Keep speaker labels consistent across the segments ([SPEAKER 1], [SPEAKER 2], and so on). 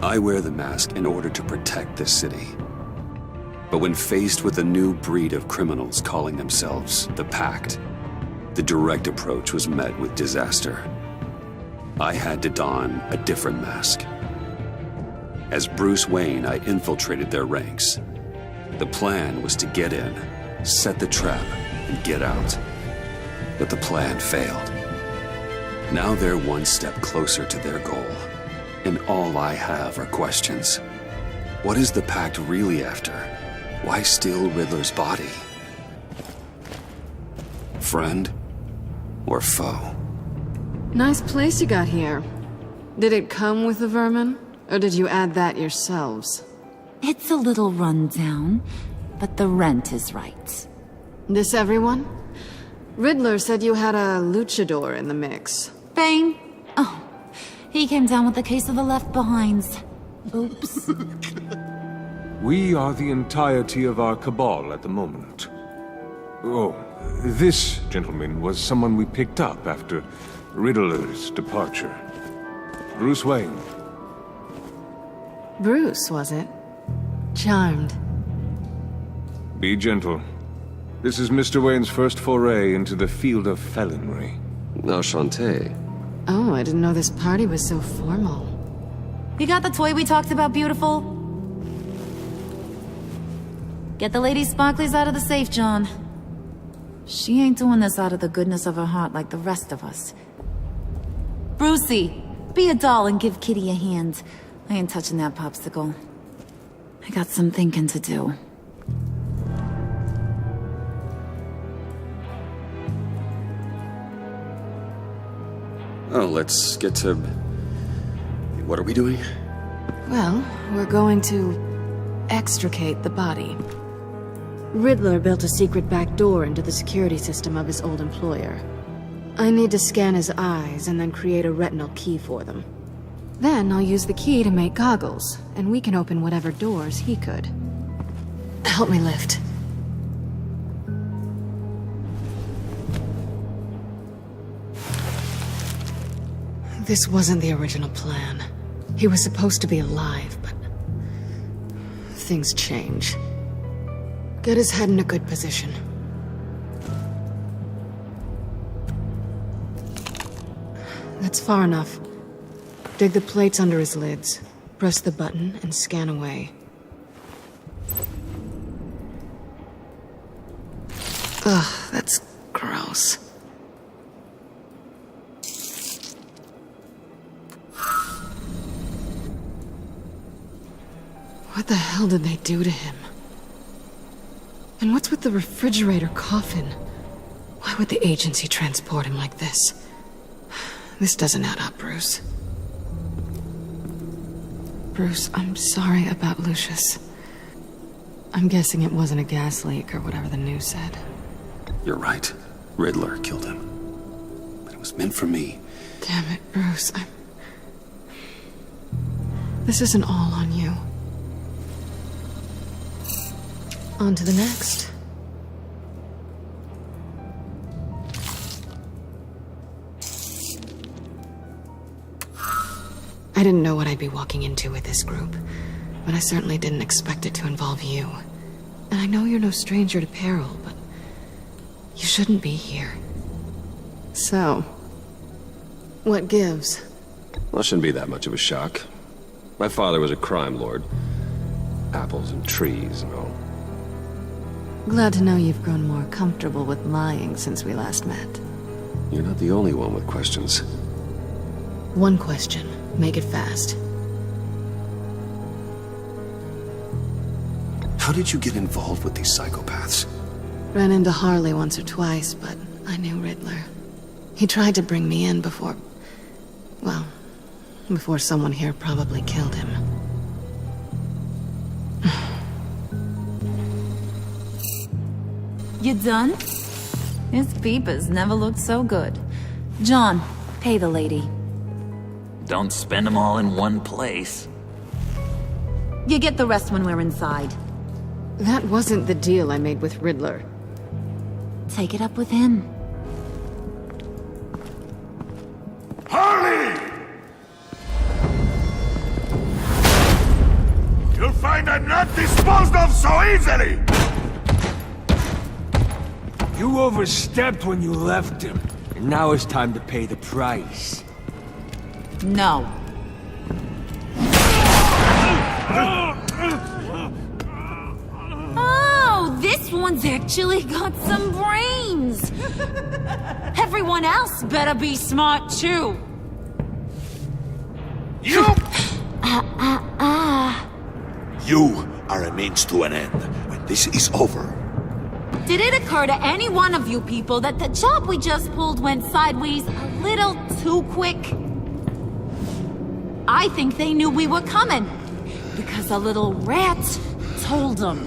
[SPEAKER 1] I wear the mask in order to protect this city. But when faced with a new breed of criminals calling themselves the Pact, the direct approach was met with disaster. I had to don a different mask. As Bruce Wayne, I infiltrated their ranks. The plan was to get in, set the trap, and get out. But the plan failed. Now they're one step closer to their goal, and all I have are questions. What is the Pact really after? Why steal Riddler's body? Friend or foe?
[SPEAKER 2] Nice place you got here. Did it come with the vermin, or did you add that yourselves?
[SPEAKER 3] It's a little run down, but the rent is right.
[SPEAKER 2] This everyone? Riddler said you had a luchador in the mix.
[SPEAKER 3] Bane? Oh, he came down with a case of the Left Behinds. Oops.
[SPEAKER 4] We are the entirety of our cabal at the moment. Oh, this gentleman was someone we picked up after Riddler's departure. Bruce Wayne.
[SPEAKER 2] Bruce, was it? Charmed.
[SPEAKER 4] Be gentle. This is Mr. Wayne's first foray into the field of felonry.
[SPEAKER 1] Enchanté.
[SPEAKER 2] Oh, I didn't know this party was so formal.
[SPEAKER 3] You got the toy we talked about, beautiful? Get the Lady Sparklies out of the safe, John. She ain't doing this out of the goodness of her heart like the rest of us. Brucey, be a doll and give Kitty a hand. I ain't touching that popsicle. I got some thinking to do.
[SPEAKER 1] Oh, let's get to... What are we doing?
[SPEAKER 2] Well, we're going to extricate the body. Riddler built a secret back door into the security system of his old employer. I need to scan his eyes and then create a retinal key for them. Then I'll use the key to make goggles, and we can open whatever doors he could. Help me lift. This wasn't the original plan. He was supposed to be alive, but... things change. Get his head in a good position. That's far enough. Dig the plates under his lids. Press the button and scan away. Ugh, that's gross. What the hell did they do to him? And what's with the refrigerator coffin? Why would the agency transport him like this? This doesn't add up, Bruce. Bruce, I'm sorry about Lucius. I'm guessing it wasn't a gas leak or whatever the news said.
[SPEAKER 1] You're right. Riddler killed him. But it was meant for me.
[SPEAKER 2] Damn it, Bruce. This isn't all on you. On to the next. I didn't know what I'd be walking into with this group, but I certainly didn't expect it to involve you. And I know you're no stranger to peril, but you shouldn't be here. So, what gives?
[SPEAKER 5] Well, it shouldn't be that much of a shock. My father was a crime lord. Apples and trees and all.
[SPEAKER 2] Glad to know you've grown more comfortable with lying since we last met.
[SPEAKER 1] You're not the only one with questions.
[SPEAKER 2] One question. Make it fast.
[SPEAKER 1] How did you get involved with these psychopaths?
[SPEAKER 2] Ran into Harley once or twice, but I knew Riddler. He tried to bring me in before... well, before someone here probably killed him.
[SPEAKER 3] You done? His peepers never looked so good. John, pay the lady.
[SPEAKER 6] Don't spend them all in one place.
[SPEAKER 3] You get the rest when we're inside.
[SPEAKER 2] That wasn't the deal I made with Riddler.
[SPEAKER 3] Take it up with him.
[SPEAKER 7] Harley! easily!
[SPEAKER 8] You overstepped when you left him, and now it's time to pay the price.
[SPEAKER 3] No. Oh, this one's actually got some brains. Everyone else better be smart too.
[SPEAKER 7] You! You are a means to an end. When this is over,
[SPEAKER 3] Did it occur to any one of you people that the job we just pulled went sideways a little too quick? I think they knew we were coming, because a little rat told them.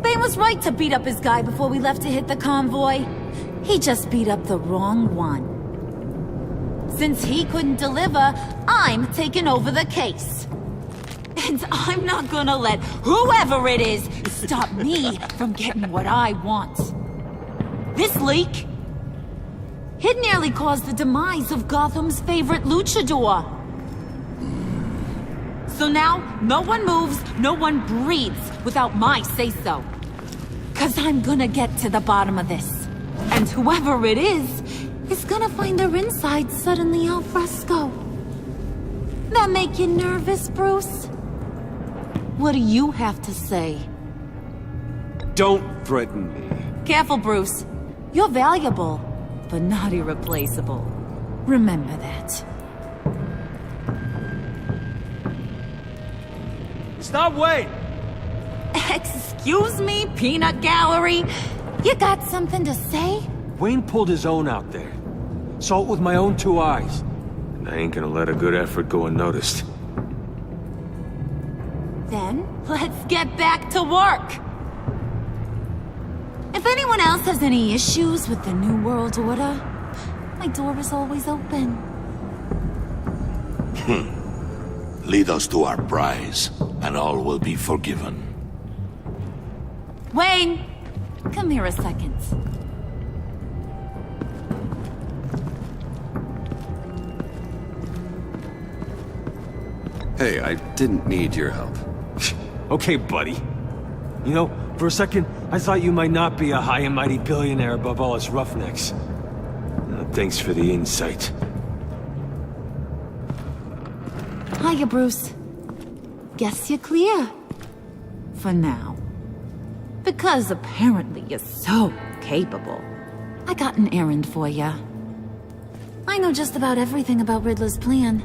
[SPEAKER 3] Bane was right to beat up his guy before we left to hit the convoy. He just beat up the wrong one. Since he couldn't deliver, I'm taking over the case. And I'm not gonna let whoever it is stop me from getting what I want. This leak, it nearly caused the demise of Gotham's favorite luchador. So now, no one moves, no one breathes without my say-so. 'Cause I'm gonna get to the bottom of this. And whoever it is gonna find their inside suddenly al fresco. That make you nervous, Bruce? What do you have to say?
[SPEAKER 5] Don't threaten me.
[SPEAKER 3] Careful, Bruce. You're valuable, but not irreplaceable. Remember that.
[SPEAKER 8] Stop, wait!
[SPEAKER 3] Excuse me, Peanut Gallery? You got something to say?
[SPEAKER 8] Wayne pulled his own out there. Saw it with my own 2 eyes.
[SPEAKER 4] And I ain't gonna let a good effort go unnoticed.
[SPEAKER 3] Then, let's get back to work! If anyone else has any issues with the New World Order, my door is always open.
[SPEAKER 7] lead us to our prize, and all will be forgiven.
[SPEAKER 3] Wayne! Come here a second.
[SPEAKER 1] Hey, I didn't need your help.
[SPEAKER 8] Okay, buddy. You know, for a second, I thought you might not be a high and mighty billionaire above all us roughnecks. Thanks for the insight.
[SPEAKER 3] Hiya, Bruce. Guess you're clear. For now. Because apparently you're so capable. I got an errand for ya. I know just about everything about Riddler's plan.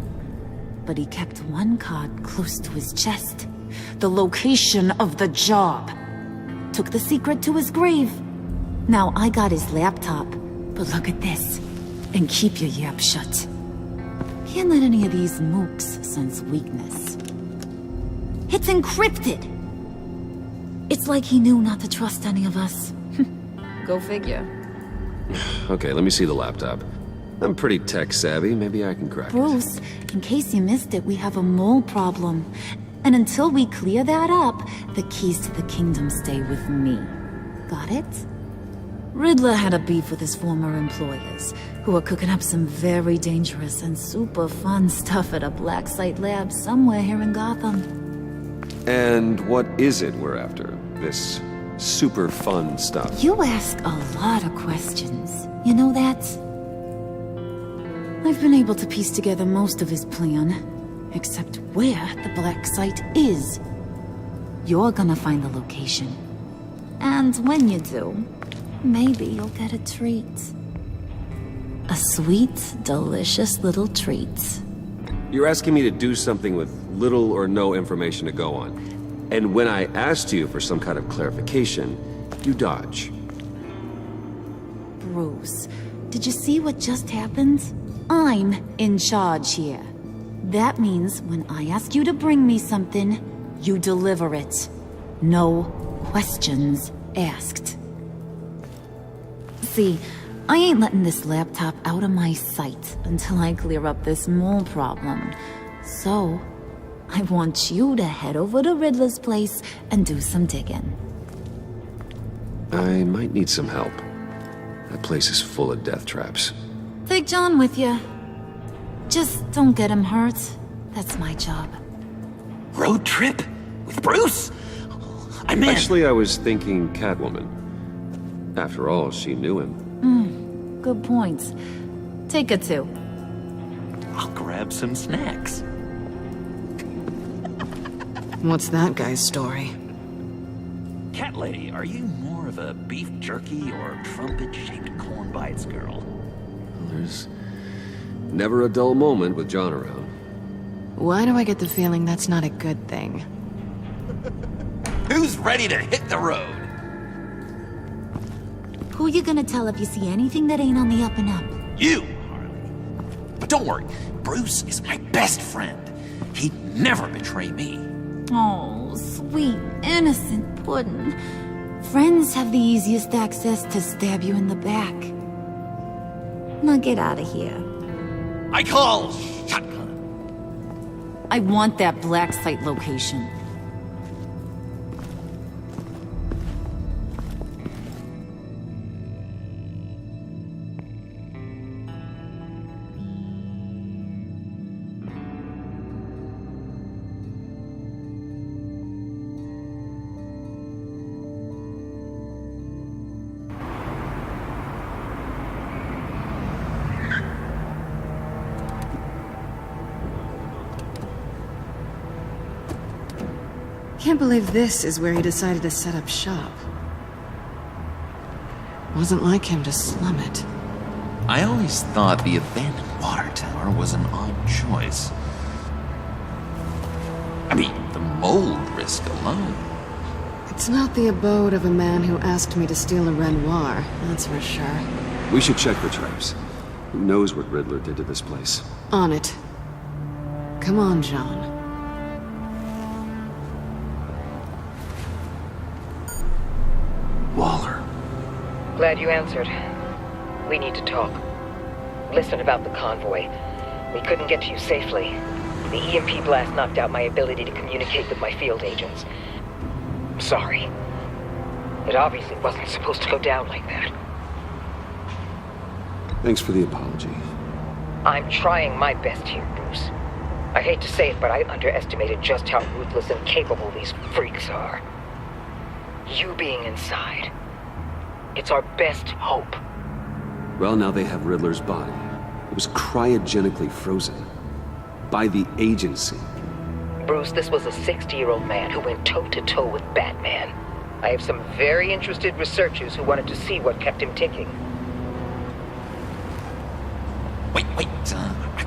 [SPEAKER 3] But he kept one card close to his chest. The location of the job. Took the secret to his grave. Now I got his laptop. But look at this. And keep your yap shut. Can't let any of these mooks sense weakness. It's encrypted! It's like he knew not to trust any of us. Go figure.
[SPEAKER 5] Okay, let me see the laptop. I'm pretty tech savvy, maybe I can crack it.
[SPEAKER 3] Bruce, in case you missed it, we have a mole problem. And until we clear that up, the keys to the kingdom stay with me. Got it? Riddler had a beef with his former employers, who were cooking up some very dangerous and super fun stuff at a black site lab somewhere here in Gotham.
[SPEAKER 5] And what is it we're after? This super fun stuff?
[SPEAKER 3] You ask a lot of questions. You know that? I've been able to piece together most of his plan, except where the black site is. You're gonna find the location. And when you do, maybe you'll get a treat. A sweet, delicious little treat.
[SPEAKER 5] You're asking me to do something with little or no information to go on. And when I asked you for some kind of clarification, you dodge.
[SPEAKER 3] Bruce, did you see what just happened? I'm in charge here. That means when I ask you to bring me something, you deliver it. No questions asked. See, I ain't letting this laptop out of my sight until I clear up this mole problem. So, I want you to head over to Riddler's place and do some digging.
[SPEAKER 5] I might need some help. That place is full of death traps.
[SPEAKER 3] Take John with you. Just don't get him hurt. That's my job.
[SPEAKER 6] Road trip? With Bruce? I'm in.
[SPEAKER 5] Actually, I was thinking Catwoman. After all, she knew him.
[SPEAKER 3] Good points. Take a two.
[SPEAKER 6] I'll grab some snacks.
[SPEAKER 2] What's that guy's story?
[SPEAKER 6] Cat lady, are you more of a beef jerky or trumpet-shaped corn bites girl?
[SPEAKER 5] There's never a dull moment with John around.
[SPEAKER 2] Why do I get the feeling that's not a good thing?
[SPEAKER 6] Who's ready to hit the road?
[SPEAKER 3] Who you gonna tell if you see anything that ain't on the up and up?
[SPEAKER 6] You, Harley. But don't worry, Bruce is my best friend. He'd never betray me.
[SPEAKER 3] Oh, sweet, innocent puddin'. Friends have the easiest access to stab you in the back. Now get out of here.
[SPEAKER 6] I call shotgun.
[SPEAKER 3] I want that black site location.
[SPEAKER 2] Can't believe this is where he decided to set up shop. Wasn't like him to slum it.
[SPEAKER 6] I always thought the abandoned water tower was an odd choice. I mean, the mold risk alone.
[SPEAKER 2] It's not the abode of a man who asked me to steal a Renoir, that's for sure.
[SPEAKER 1] We should check the traps. Who knows what Riddler did to this place?
[SPEAKER 2] On it. Come on, John.
[SPEAKER 1] Waller.
[SPEAKER 9] Glad you answered. We need to talk. Listen about the convoy. We couldn't get to you safely. The EMP blast knocked out my ability to communicate with my field agents. I'm sorry. It obviously wasn't supposed to go down like that.
[SPEAKER 1] Thanks for the apology.
[SPEAKER 9] I'm trying my best here, Bruce. I hate to say it, but I underestimated just how ruthless and capable these freaks are. You being inside, it's our best hope.
[SPEAKER 1] Well, now they have Riddler's body. It was cryogenically frozen. By the agency.
[SPEAKER 9] Bruce, this was a 60-year-old man who went toe-to-toe with Batman. I have some very interested researchers who wanted to see what kept him ticking.
[SPEAKER 6] Wait, I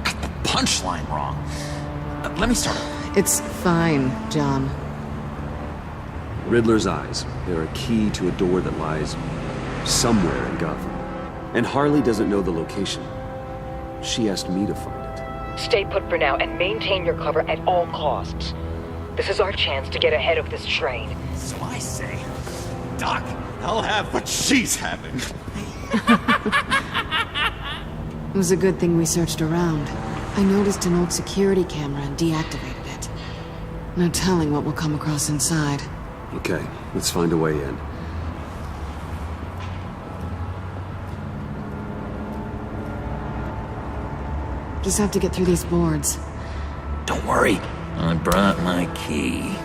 [SPEAKER 6] got the punchline wrong. Let me start over.
[SPEAKER 2] It's fine, John.
[SPEAKER 1] Riddler's eyes. They're a key to a door that lies somewhere in Gotham. And Harley doesn't know the location. She asked me to find it.
[SPEAKER 9] Stay put for now and maintain your cover at all costs. This is our chance to get ahead of this train.
[SPEAKER 6] So I say, Doc, I'll have what she's having.
[SPEAKER 2] It was a good thing we searched around. I noticed an old security camera and deactivated it. No telling what we'll come across inside.
[SPEAKER 1] Okay, let's find a way in.
[SPEAKER 2] Just have to get through these boards.
[SPEAKER 6] Don't worry, I brought my key.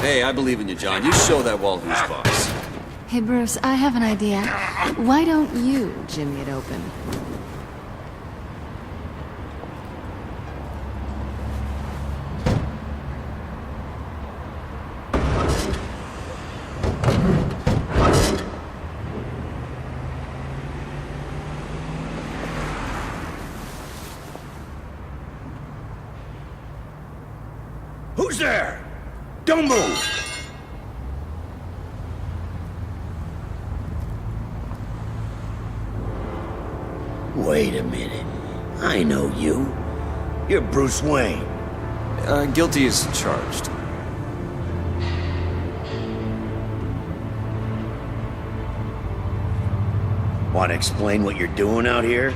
[SPEAKER 5] Hey, I believe in you, John. You show that wall who's boss.
[SPEAKER 2] Hey, Bruce, I have an idea. Why don't you jimmy it open?
[SPEAKER 7] Who's there? Don't move! Wait a minute. I know you. You're Bruce Wayne.
[SPEAKER 5] Guilty as charged.
[SPEAKER 7] Want to explain what you're doing out here?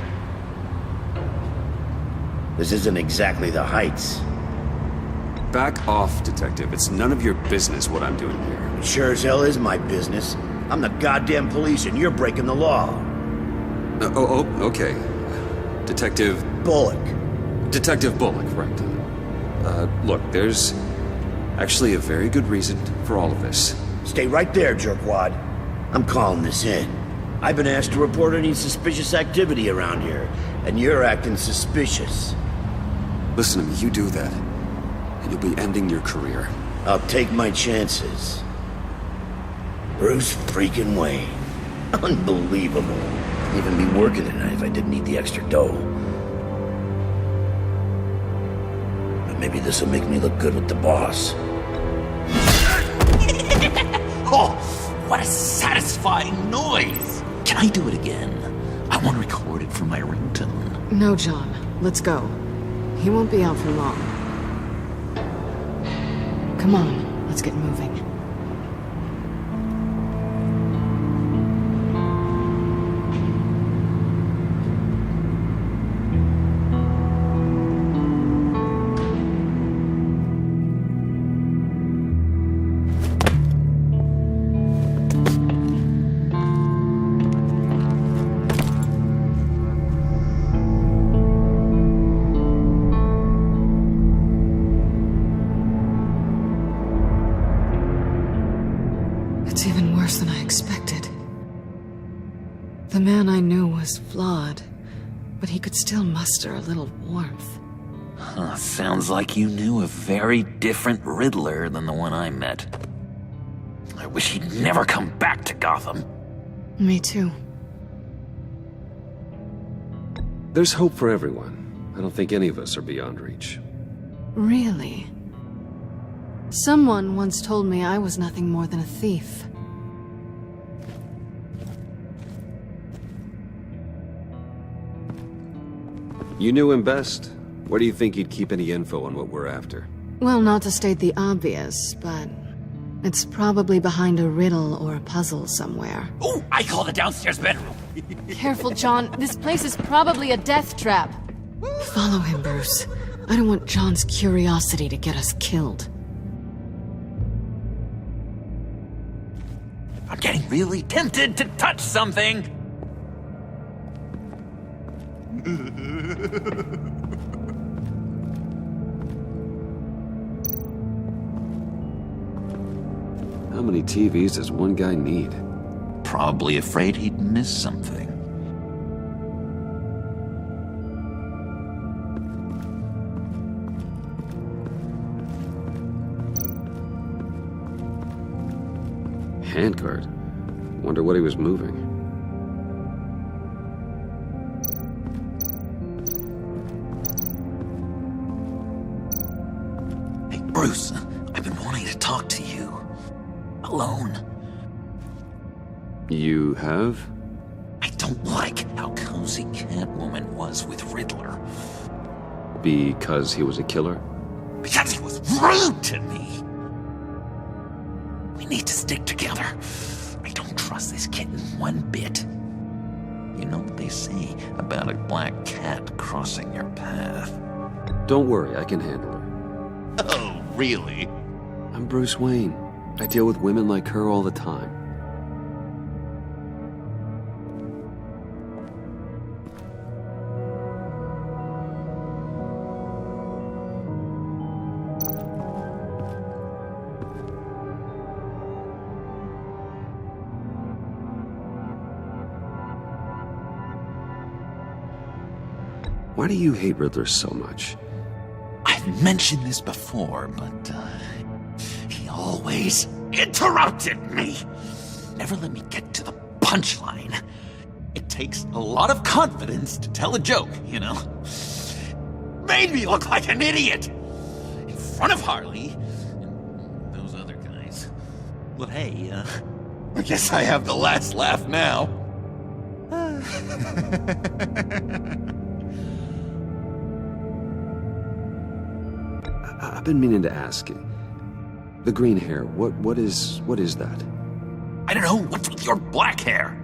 [SPEAKER 7] This isn't exactly the Heights.
[SPEAKER 1] Back off, Detective. It's none of your business what I'm doing here.
[SPEAKER 7] It sure as hell is my business. I'm the goddamn police and you're breaking the law.
[SPEAKER 1] Okay. Detective
[SPEAKER 7] Bullock.
[SPEAKER 1] Right. Look, there's actually a very good reason for all of this.
[SPEAKER 7] Stay right there, jerkwad. I'm calling this in. I've been asked to report any suspicious activity around here, and you're acting suspicious.
[SPEAKER 1] Listen to me, you do that, and you'll be ending your career.
[SPEAKER 7] I'll take my chances. Bruce freaking Wayne. Unbelievable. I'd even be working tonight if I didn't need the extra dough. But maybe this'll make me look good with the boss.
[SPEAKER 6] Oh, what a satisfying noise! Can I do it again? I want to record it for my ringtone.
[SPEAKER 2] No, John. Let's go. He won't be out for long. Come on, let's get moving. It's even worse than I expected. The man I knew was flawed, but he could still muster a little warmth.
[SPEAKER 6] Huh, sounds like you knew a very different Riddler than the one I met. I wish he'd never come back to Gotham.
[SPEAKER 2] Me too.
[SPEAKER 1] There's hope for everyone. I don't think any of us are beyond reach.
[SPEAKER 2] Really? Someone once told me I was nothing more than a thief.
[SPEAKER 1] You knew him best. Where do you think he'd keep any info on what we're after?
[SPEAKER 2] Well, not to state the obvious, but it's probably behind a riddle or a puzzle somewhere.
[SPEAKER 6] Oh, I call the downstairs bedroom.
[SPEAKER 2] Careful, John. This place is probably a death trap. Follow him, Bruce. I don't want John's curiosity to get us killed.
[SPEAKER 6] I'm getting really tempted to touch something.
[SPEAKER 1] How many TVs does one guy need?
[SPEAKER 6] Probably afraid he'd miss something.
[SPEAKER 1] Handguard. Wonder what he was moving.
[SPEAKER 6] Hey, Bruce, I've been wanting to talk to you. Alone.
[SPEAKER 1] You have?
[SPEAKER 6] I don't like how cozy Catwoman was with Riddler.
[SPEAKER 1] Because he was a killer?
[SPEAKER 6] Because he was rude to me. We need to stick together. I don't trust this kitten one bit. You know what they say about a black cat crossing your path?
[SPEAKER 1] Don't worry, I can handle her.
[SPEAKER 6] Oh, really?
[SPEAKER 1] I'm Bruce Wayne. I deal with women like her all the time. Why do you hate Riddler so much?
[SPEAKER 6] I've mentioned this before, but he always interrupted me. Never let me get to the punchline. It takes a lot of confidence to tell a joke, you know? Made me look like an idiot in front of Harley and those other guys. Well, hey, I guess I have the last laugh now.
[SPEAKER 1] I've been meaning to ask you. The green hair, what is that?
[SPEAKER 6] I don't know, what's with your black hair?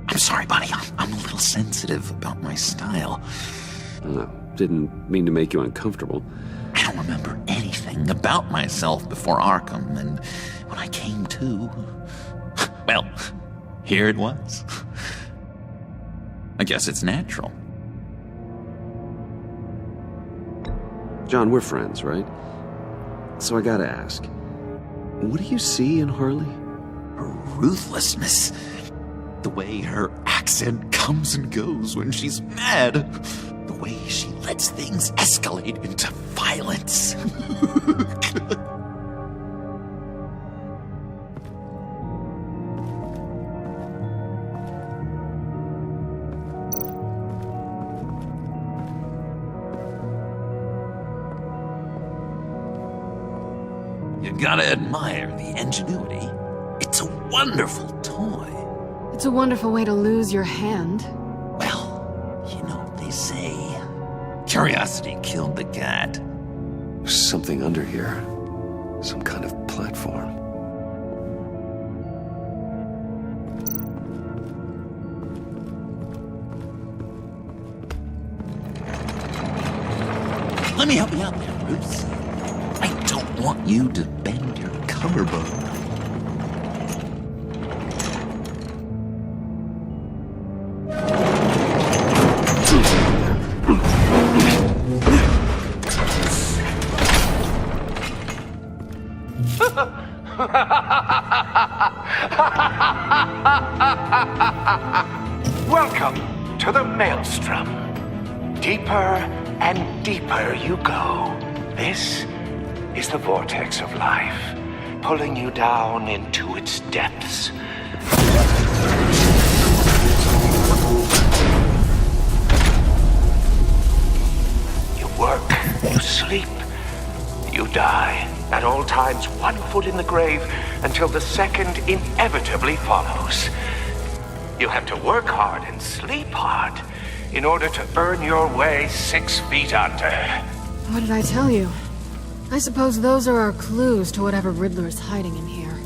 [SPEAKER 6] I'm sorry, buddy, I'm a little sensitive about my style.
[SPEAKER 1] Didn't mean to make you uncomfortable.
[SPEAKER 6] I don't remember anything about myself before Arkham, and when I came to, well, here it was. I guess it's natural.
[SPEAKER 5] John, we're friends, right? So I gotta ask, what do you see in Harley?
[SPEAKER 6] Her ruthlessness. The way her accent comes and goes when she's mad. The way she lets things escalate into violence. You gotta admire the ingenuity. It's a wonderful toy.
[SPEAKER 2] It's a wonderful way to lose your hand.
[SPEAKER 6] Well, you know what they say. Curiosity killed the cat.
[SPEAKER 1] There's something under here. Some kind of platform.
[SPEAKER 6] Let me help you out there, Bruce. I don't want you to bend your collarbone.
[SPEAKER 10] Welcome to the Maelstrom. Deeper and deeper you go. This is the vortex of life, pulling you down into its depths. You work, you sleep, you die. At all times, 1 foot in the grave until the second inevitably follows. You have to work hard and sleep hard in order to earn your way 6 feet under.
[SPEAKER 2] What did I tell you? I suppose those are our clues to whatever Riddler is hiding in here.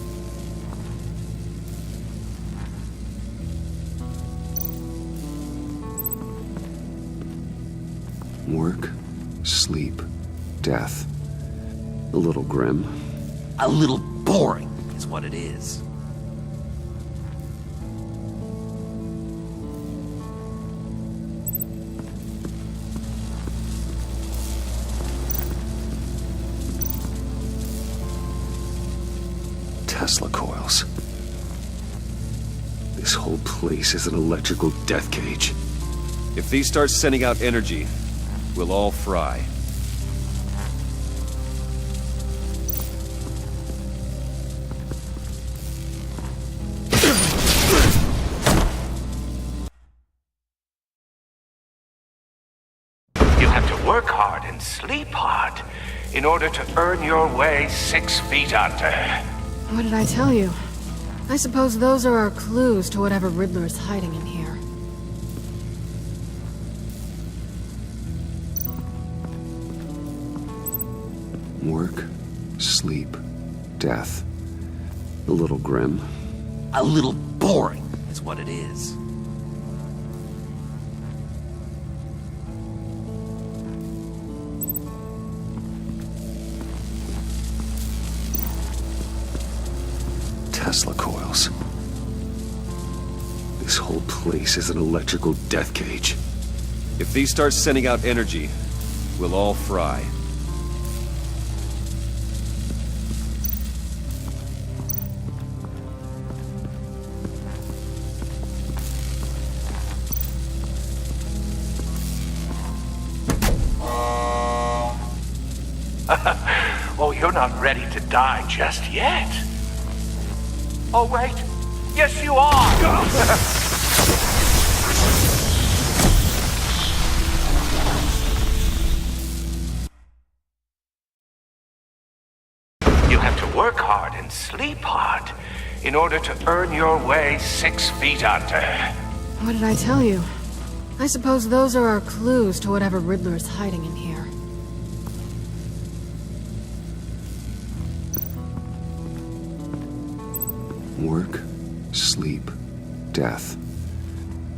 [SPEAKER 1] Work, sleep, death. A little grim.
[SPEAKER 6] A little boring is what it is.
[SPEAKER 1] Tesla coils. This whole place is an electrical death cage.
[SPEAKER 5] If these start sending out energy, we'll all fry.
[SPEAKER 10] You have to work hard and sleep hard in order to earn your way 6 feet under.
[SPEAKER 2] What did I tell you? I suppose those are our clues to whatever Riddler is hiding in here.
[SPEAKER 1] Work, sleep, death. A little grim.
[SPEAKER 6] A little boring is what it is.
[SPEAKER 1] Tesla coils. This whole place is an electrical death cage.
[SPEAKER 5] If these start sending out energy, we'll all fry.
[SPEAKER 10] Oh, you're not ready to die just yet. Oh, wait. Yes, you are. You have to work hard and sleep hard in order to earn your way 6 feet under.
[SPEAKER 2] What did I tell you? I suppose those are our clues to whatever Riddler is hiding in here.
[SPEAKER 1] Work, sleep, death.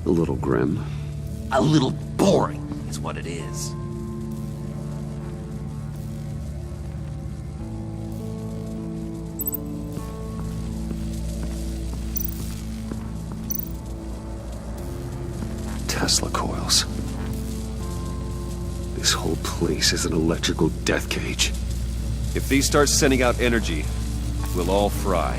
[SPEAKER 1] A little grim.
[SPEAKER 6] A little boring is what it is.
[SPEAKER 1] Tesla coils. This whole place is an electrical death cage.
[SPEAKER 5] If these start sending out energy, we'll all fry.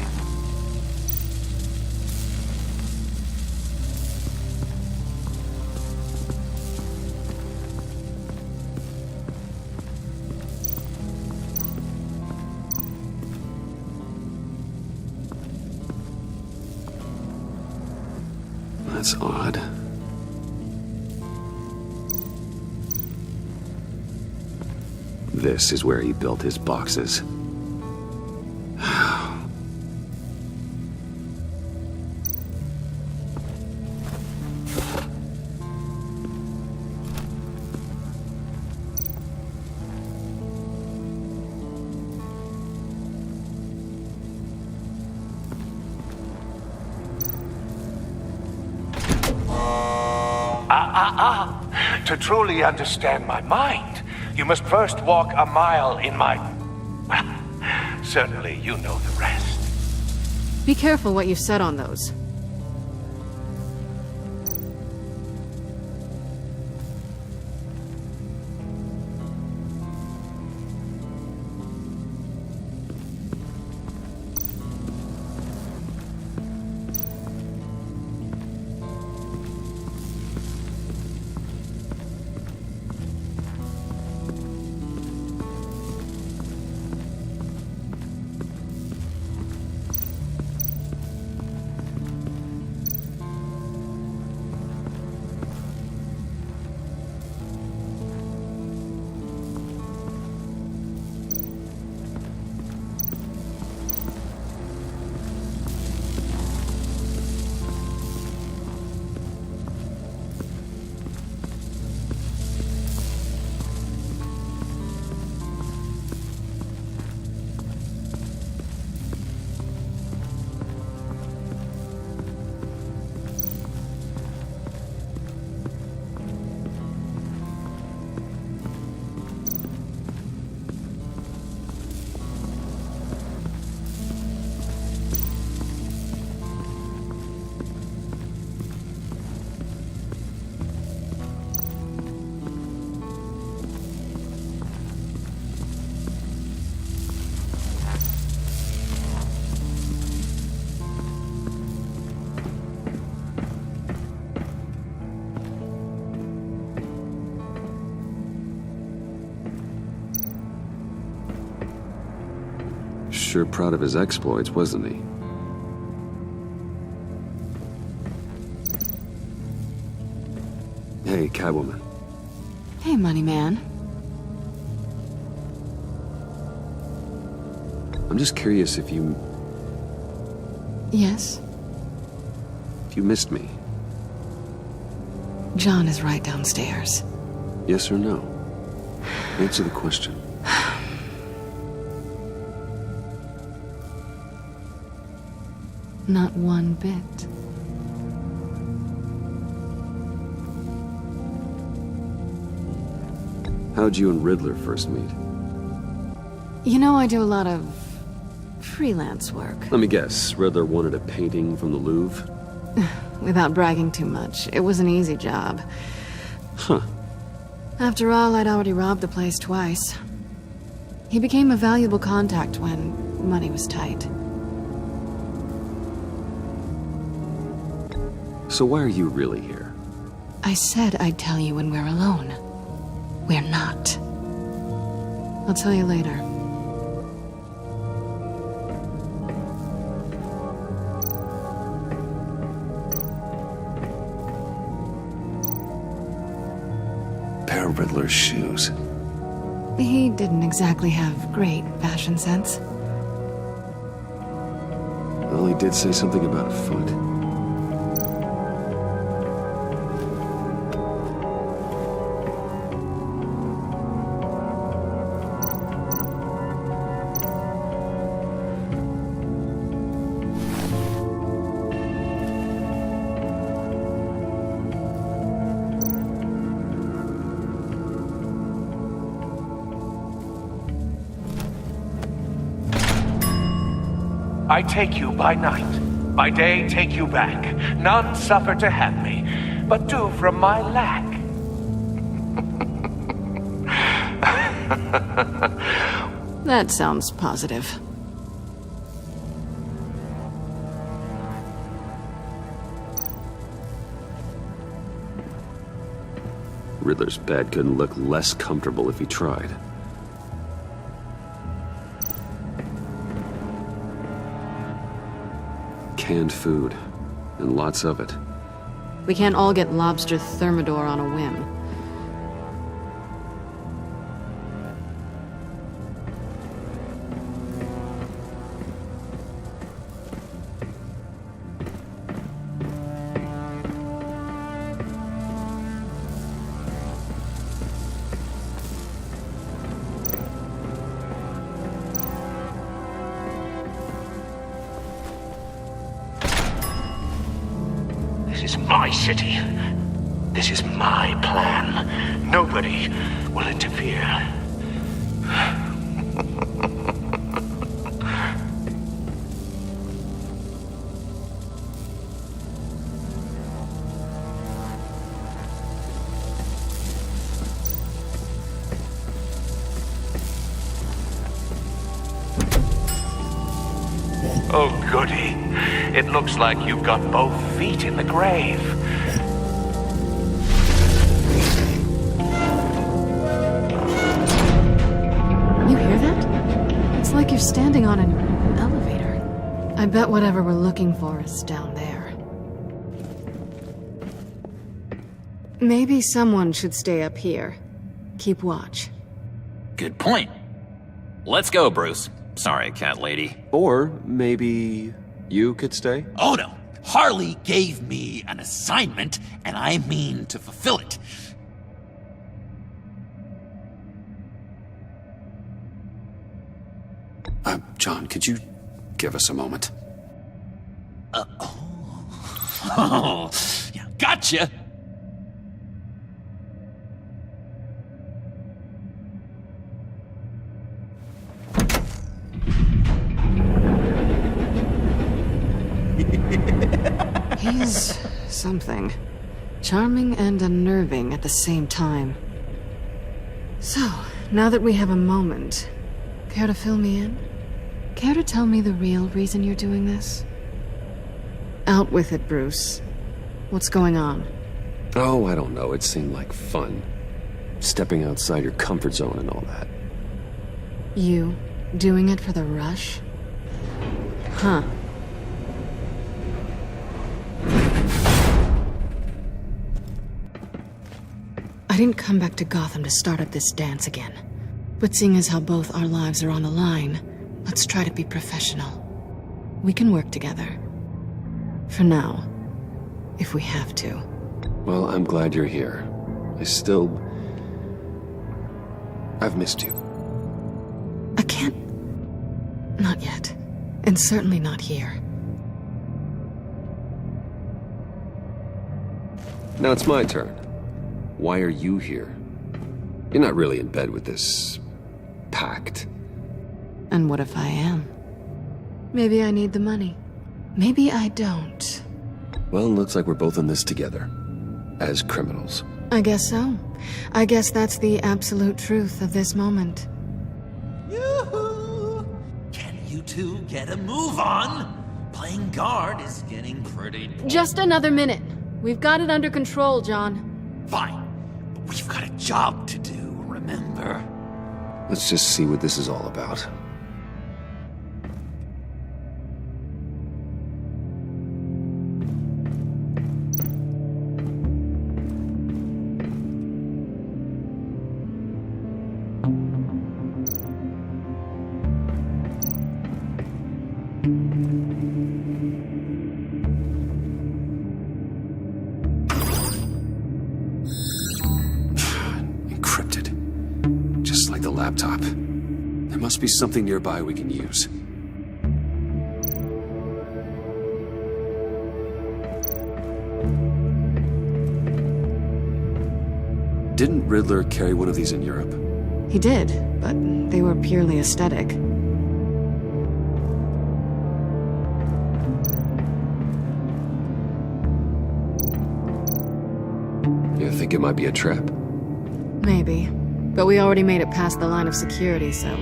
[SPEAKER 1] That's odd. This is where he built his boxes.
[SPEAKER 10] To truly understand my mind, you must first walk a mile in my... Well, certainly you know the rest.
[SPEAKER 2] Be careful what you said on those.
[SPEAKER 1] Sure proud of his exploits, wasn't he? Hey, Catwoman.
[SPEAKER 2] Hey, Money Man.
[SPEAKER 1] I'm just curious if you
[SPEAKER 2] Yes?
[SPEAKER 1] missed me.
[SPEAKER 2] John is right downstairs.
[SPEAKER 1] Yes or no? Answer the question.
[SPEAKER 2] Not one bit.
[SPEAKER 1] How'd you and Riddler first meet?
[SPEAKER 2] You know, I do a lot of freelance work.
[SPEAKER 1] Let me guess, Riddler wanted a painting from the Louvre?
[SPEAKER 2] Without bragging too much, it was an easy job.
[SPEAKER 1] Huh.
[SPEAKER 2] After all, I'd already robbed the place twice. He became a valuable contact when money was tight.
[SPEAKER 1] So why are you really here?
[SPEAKER 2] I said I'd tell you when we're alone. We're not. I'll tell you later.
[SPEAKER 1] Pair of Riddler's shoes.
[SPEAKER 2] He didn't exactly have great fashion sense.
[SPEAKER 1] Well, he did say something about a foot.
[SPEAKER 10] I take you by night. By day, take you back. None suffer to have me. but do from my lack.
[SPEAKER 2] That sounds positive.
[SPEAKER 1] Riddler's bed couldn't look less comfortable if he tried. Canned food, and lots of it.
[SPEAKER 2] We can't all get lobster thermidor on a whim.
[SPEAKER 10] This is my city. This is my plan. Nobody will interfere. Oh, goody. It looks like you've got both feet in the grave.
[SPEAKER 2] You hear that? It's like you're standing on an elevator. I bet whatever we're looking for is down there. Maybe someone should stay up here. Keep watch.
[SPEAKER 6] Good point. Let's go, Bruce. Sorry, cat lady.
[SPEAKER 1] Or maybe you could stay?
[SPEAKER 6] Oh no. Harley gave me an assignment, and I mean to fulfill it.
[SPEAKER 1] John, could you give us a moment?
[SPEAKER 6] Oh, yeah, gotcha.
[SPEAKER 2] He's something. Charming and unnerving at the same time. So, now that we have a moment, care to fill me in? Care to tell me the real reason you're doing this? Out with it, Bruce. What's going on?
[SPEAKER 1] Oh, I don't know. It seemed like fun. Stepping outside your comfort zone and all that.
[SPEAKER 2] You doing it for the rush? Huh. I didn't come back to Gotham to start up this dance again. But seeing as how both our lives are on the line, let's try to be professional. We can work together. For now. If we have to.
[SPEAKER 1] Well, I'm glad you're here. I've missed you.
[SPEAKER 2] I can't... Not yet. And certainly not here.
[SPEAKER 1] Now it's my turn. Why are you here? You're not really in bed with this... pact.
[SPEAKER 2] And what if I am? Maybe I need the money. Maybe I don't.
[SPEAKER 1] Well, looks like we're both in this together. As criminals.
[SPEAKER 2] I guess so. I guess that's the absolute truth of this moment.
[SPEAKER 6] Yoo-hoo! Can you two get a move on? Playing guard is getting pretty...
[SPEAKER 2] Just another minute. We've got it under control, John.
[SPEAKER 6] Fine. But we've got a job to do, remember?
[SPEAKER 1] Let's just see what this is all about. Encrypted. Just like the laptop. There must be something nearby we can use. Didn't Riddler carry one of these in Europe?
[SPEAKER 2] He did, but they were purely aesthetic.
[SPEAKER 1] Think it might be a trap?
[SPEAKER 2] Maybe. But we already made it past the line of security, so...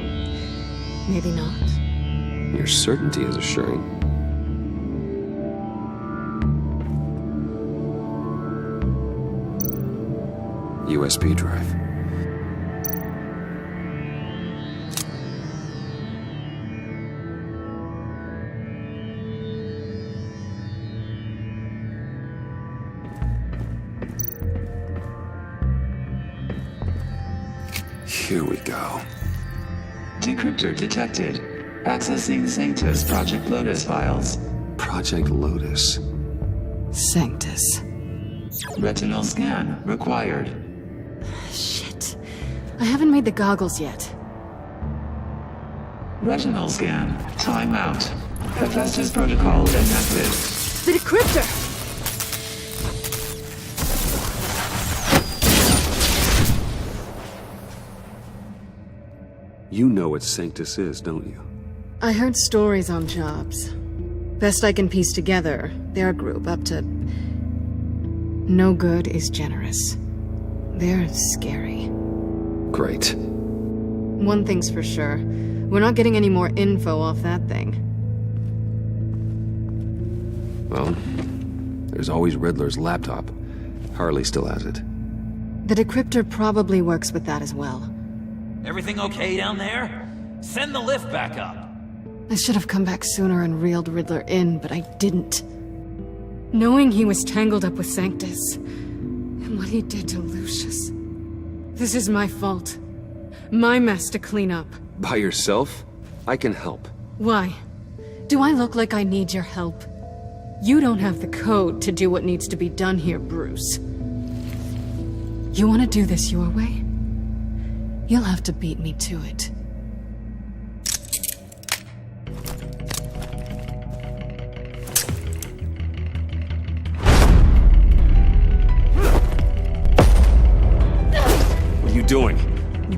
[SPEAKER 2] maybe not.
[SPEAKER 1] Your certainty is assuring. USB drive. Here we go.
[SPEAKER 11] Decryptor detected. Accessing Sanctus Project Lotus files.
[SPEAKER 1] Project Lotus.
[SPEAKER 2] Sanctus.
[SPEAKER 11] Retinal scan required.
[SPEAKER 2] Shit. I haven't made the goggles yet.
[SPEAKER 11] Retinal scan. Timeout. Hephaestus protocol enacted.
[SPEAKER 2] The decryptor!
[SPEAKER 1] You know what Sanctus is, don't you?
[SPEAKER 2] I heard stories on jobs. Best I can piece together, they're a group up to... no good is generous. They're scary.
[SPEAKER 1] Great.
[SPEAKER 2] One thing's for sure. We're not getting any more info off that thing.
[SPEAKER 1] Well, there's always Riddler's laptop. Harley still has it.
[SPEAKER 2] The decryptor probably works with that as well.
[SPEAKER 6] Everything okay down there? Send the lift back up.
[SPEAKER 2] I should have come back sooner and reeled Riddler in, but I didn't. Knowing he was tangled up with Sanctus, and what he did to Lucius. This is my fault. My mess to clean up.
[SPEAKER 1] By yourself? I can help.
[SPEAKER 2] Why? Do I look like I need your help? You don't have the code to do what needs to be done here, Bruce. You want to do this your way? You'll have to beat me to it.
[SPEAKER 1] What are you doing?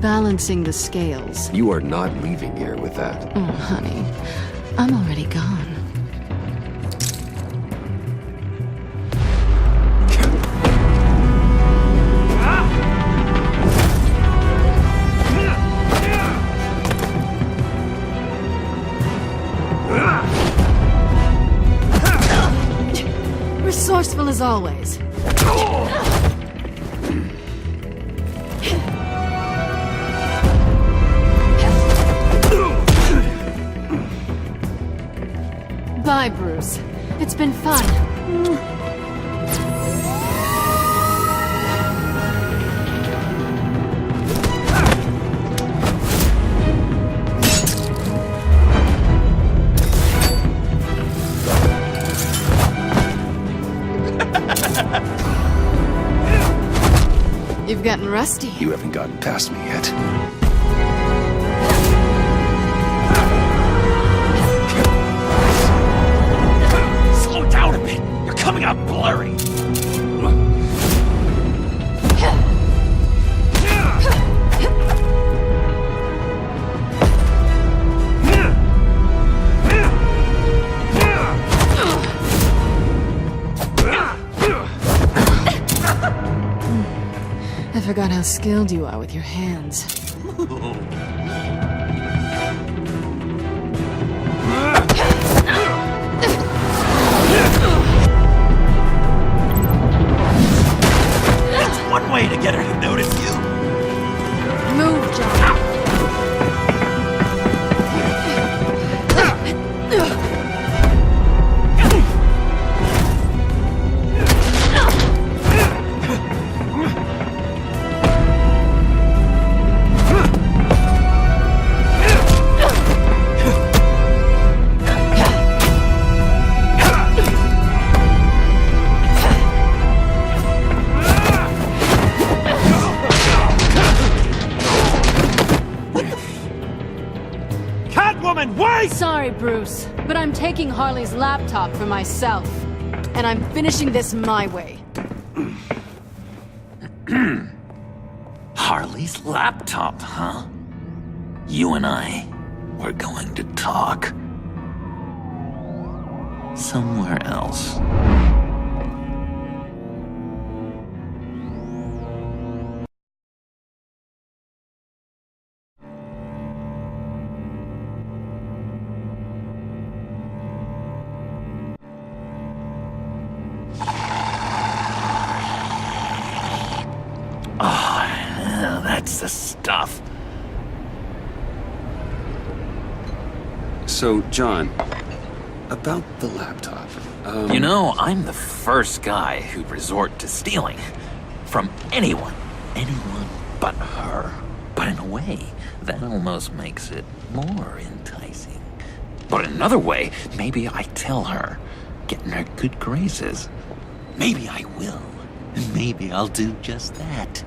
[SPEAKER 2] Balancing the scales.
[SPEAKER 1] You are not leaving here with that.
[SPEAKER 2] Oh, honey. I'm already gone. Resourceful as always. Bye, Bruce. It's been fun. You've gotten rusty.
[SPEAKER 1] You haven't gotten past me yet.
[SPEAKER 6] Slow down a bit. You're coming out blurry.
[SPEAKER 2] I forgot how skilled you are with your hands.
[SPEAKER 6] That's one way to get her to notice you.
[SPEAKER 2] Move, John. Sorry, Bruce, but I'm taking Harley's laptop for myself. And I'm finishing this my way.
[SPEAKER 6] Harley's laptop, huh? You and I, we're going to talk. Somewhere else. stuff.
[SPEAKER 1] So, John, about the laptop.
[SPEAKER 6] You know, I'm the first guy who'd resort to stealing. From anyone. Anyone but her. But in a way, that almost makes it more enticing. But in another way, maybe I tell her, get in her good graces. Maybe I will. And maybe I'll do just that.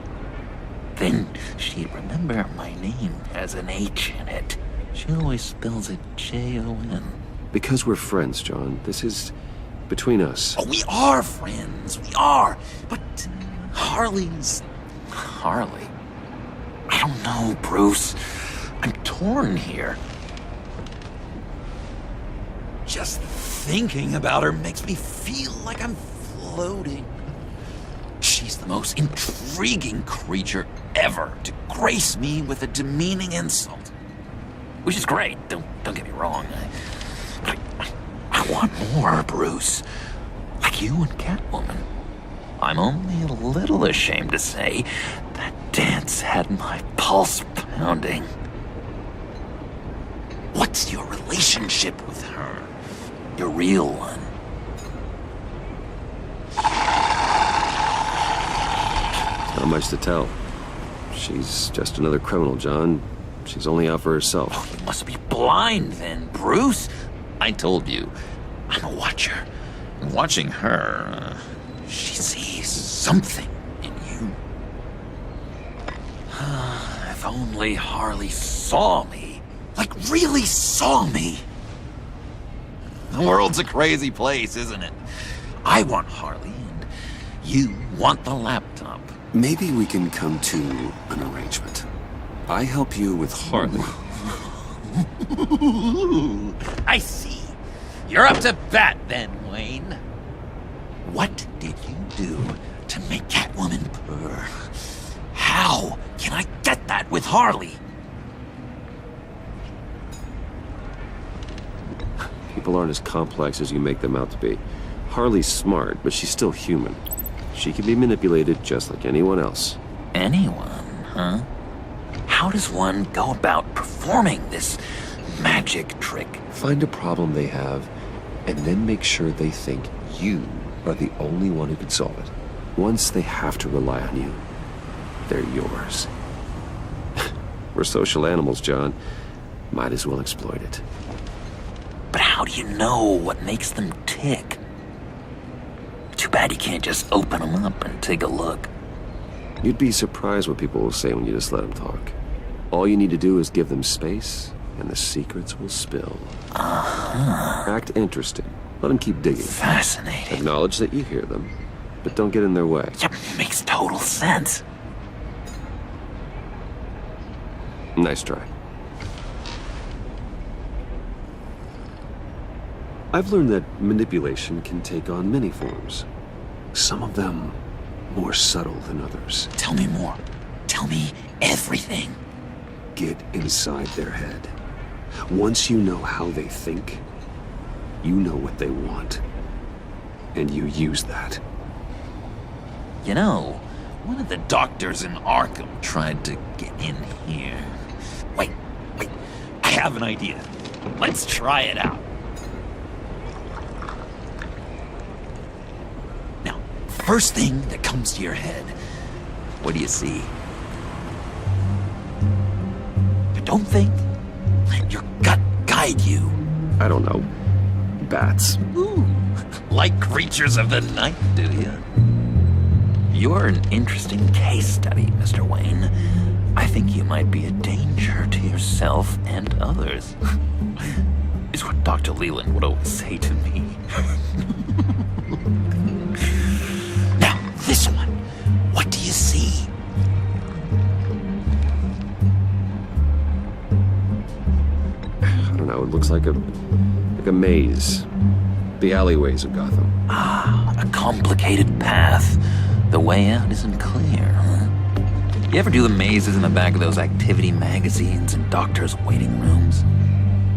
[SPEAKER 6] Then she'd remember my name has an H in it. She always spells it Jon.
[SPEAKER 5] Because we're friends, John. This is between us.
[SPEAKER 6] Oh, we are friends. We are. But Harley's... Harley? I don't know, Bruce. I'm torn here. Just thinking about her makes me feel like I'm floating. She's the most intriguing creature ever to grace me with a demeaning insult. Which is great, don't get me wrong. But I want more, Bruce. Like you and Catwoman. I'm only a little ashamed to say that dance had my pulse pounding. What's your relationship with her? Your real one?
[SPEAKER 5] Not much to tell. She's just another criminal, John. She's only out for herself.
[SPEAKER 6] Oh, you must be blind then, Bruce. I told you, I'm a watcher. And watching her, she sees something in you. If only Harley saw me. Like, really saw me. The world's a crazy place, isn't it? I want Harley, and you want the laptop.
[SPEAKER 1] Maybe we can come to an arrangement. I help you with Harley.
[SPEAKER 6] I see. You're up to bat then, Wayne. What did you do to make Catwoman purr? How can I get that with Harley?
[SPEAKER 5] People aren't as complex as you make them out to be. Harley's smart, but she's still human. She can be manipulated just like anyone else.
[SPEAKER 6] Anyone, huh? How does one go about performing this magic trick?
[SPEAKER 5] Find a problem they have, and then make sure they think you are the only one who can solve it. Once they have to rely on you, they're yours. We're social animals, John. Might as well exploit it.
[SPEAKER 6] But how do you know what makes them tick? Too bad you can't just open them up and take a look.
[SPEAKER 5] You'd be surprised what people will say when you just let them talk. All you need to do is give them space, and the secrets will spill. Act interested. Let them keep digging.
[SPEAKER 6] Fascinating.
[SPEAKER 5] Acknowledge that you hear them, but don't get in their way.
[SPEAKER 6] Yep, makes total sense.
[SPEAKER 5] Nice try. I've learned that manipulation can take on many forms. Some of them more subtle than others.
[SPEAKER 6] Tell me more. Tell me everything.
[SPEAKER 1] Get inside their head. Once you know how they think, you know what they want. And you use that.
[SPEAKER 6] You know, one of the doctors in Arkham tried to get in here. Wait. I have an idea. Let's try it out. Now, first thing that comes to your head, what do you see? But don't think. Let your gut guide you.
[SPEAKER 5] I don't know. Bats.
[SPEAKER 6] Ooh, like creatures of the night, do you? You're an interesting case study, Mr. Wayne. I think you might be a danger to yourself and others. Is what Dr. Leland would always say to me. Now, this one. What do you see?
[SPEAKER 5] I don't know. It looks like a maze. The alleyways of Gotham.
[SPEAKER 6] Ah, a complicated path. The way out isn't clear, huh? You ever do the mazes in the back of those activity magazines and doctors' waiting rooms?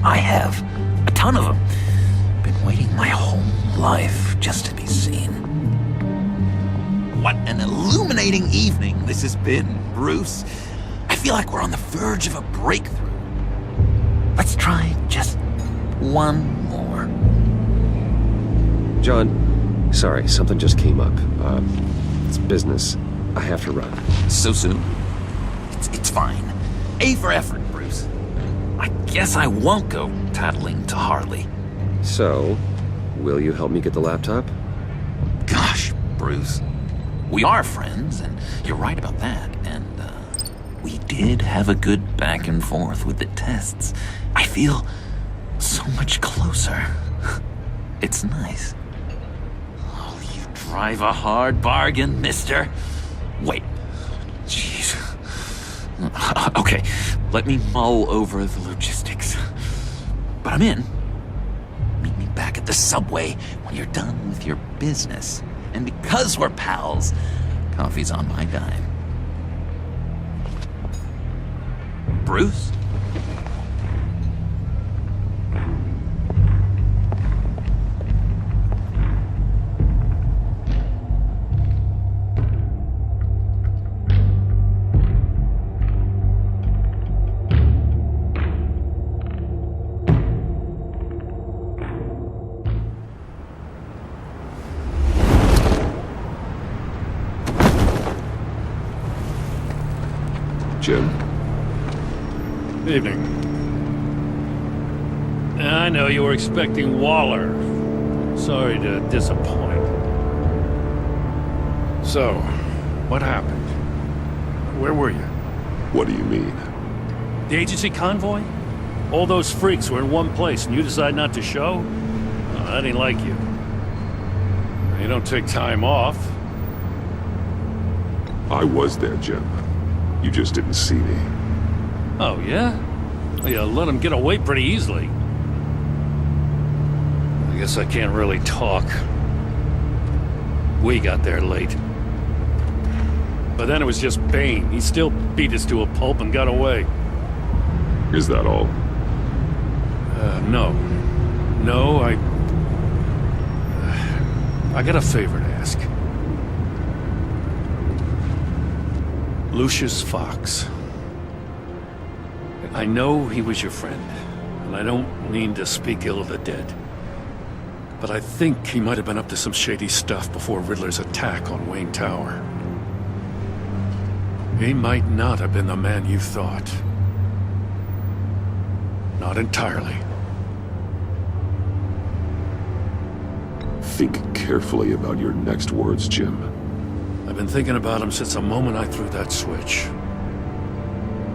[SPEAKER 6] I have. A ton of them. Been waiting my whole life just to be seen. What an illuminating evening this has been, Bruce. I feel like we're on the verge of a breakthrough. Let's try just one more.
[SPEAKER 5] John, sorry, something just came up. It's business. I have to run.
[SPEAKER 6] So soon? It's fine. A for effort, Bruce. I guess I won't go tattling to Harley.
[SPEAKER 5] So, will you help me get the laptop?
[SPEAKER 6] Gosh, Bruce. We are friends, and you're right about that. And, we did have a good back and forth with the tests. I feel so much closer. It's nice. Oh, you drive a hard bargain, mister. Wait. Jeez. Okay, let me mull over the logistics. But I'm in. Meet me back at the subway when you're done with your business. And because we're pals, coffee's on my dime. Bruce?
[SPEAKER 1] Jim?
[SPEAKER 12] Evening. I know you were expecting Waller. Sorry to disappoint. So, what happened? Where were you?
[SPEAKER 1] What do you mean?
[SPEAKER 12] The agency convoy? All those freaks were in one place and you decide not to show? Oh, I didn't like you. You don't take time off.
[SPEAKER 1] I was there, Jim. You just didn't see me.
[SPEAKER 12] Oh, yeah? Well, you let him get away pretty easily. I guess I can't really talk. We got there late. But then it was just Bane. He still beat us to a pulp and got away.
[SPEAKER 1] Is that all?
[SPEAKER 12] No. No, I got a favor to ask. Lucius Fox. I know he was your friend, and I don't mean to speak ill of the dead. But I think he might have been up to some shady stuff before Riddler's attack on Wayne Tower. He might not have been the man you thought. Not entirely.
[SPEAKER 1] Think carefully about your next words, Jim.
[SPEAKER 12] I've been thinking about him since the moment I threw that switch.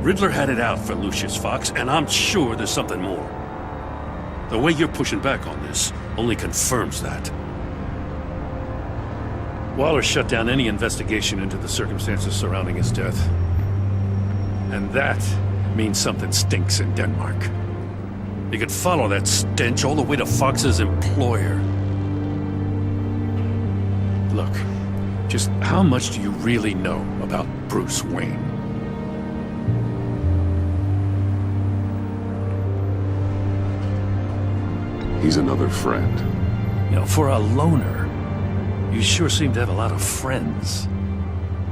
[SPEAKER 12] Riddler had it out for Lucius Fox, and I'm sure there's something more. The way you're pushing back on this only confirms that. Waller shut down any investigation into the circumstances surrounding his death. And that means something stinks in Denmark. You could follow that stench all the way to Fox's employer. Look, just how much do you really know about Bruce Wayne?
[SPEAKER 1] He's another friend.
[SPEAKER 12] You know, for a loner, you sure seem to have a lot of friends.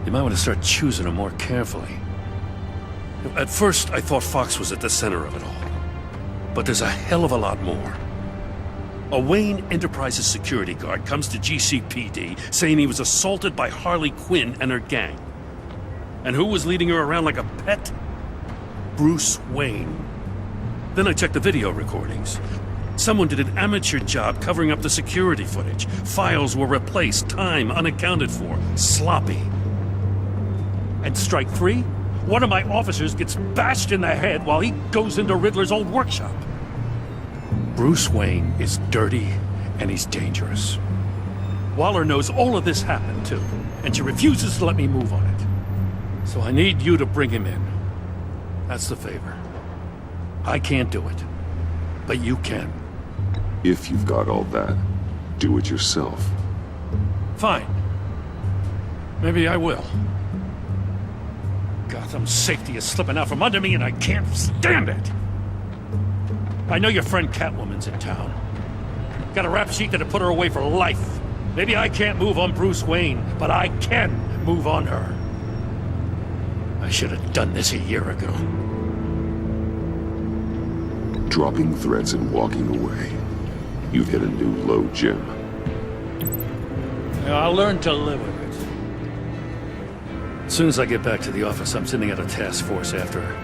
[SPEAKER 12] You might want to start choosing them more carefully. At first, I thought Fox was at the center of it all. But there's a hell of a lot more. A Wayne Enterprises security guard comes to GCPD saying he was assaulted by Harley Quinn and her gang. And who was leading her around like a pet? Bruce Wayne. Then I checked the video recordings. Someone did an amateur job covering up the security footage. Files were replaced, time unaccounted for, sloppy. And strike three? One of my officers gets bashed in the head while he goes into Riddler's old workshop. Bruce Wayne is dirty and he's dangerous. Waller knows all of this happened too, and she refuses to let me move on it. So I need you to bring him in. That's the favor. I can't do it, but you can.
[SPEAKER 1] If you've got all that, do it yourself.
[SPEAKER 12] Fine. Maybe I will. Gotham's safety is slipping out from under me and I can't stand it. I know your friend Catwoman's in town. Got a rap sheet that'll put her away for life. Maybe I can't move on Bruce Wayne, but I can move on her. I should have done this a year ago.
[SPEAKER 13] Dropping threats and walking away. You've hit a new low, Jim.
[SPEAKER 12] I'll learn to live with it. As soon as I get back to the office, I'm sending out a task force after her.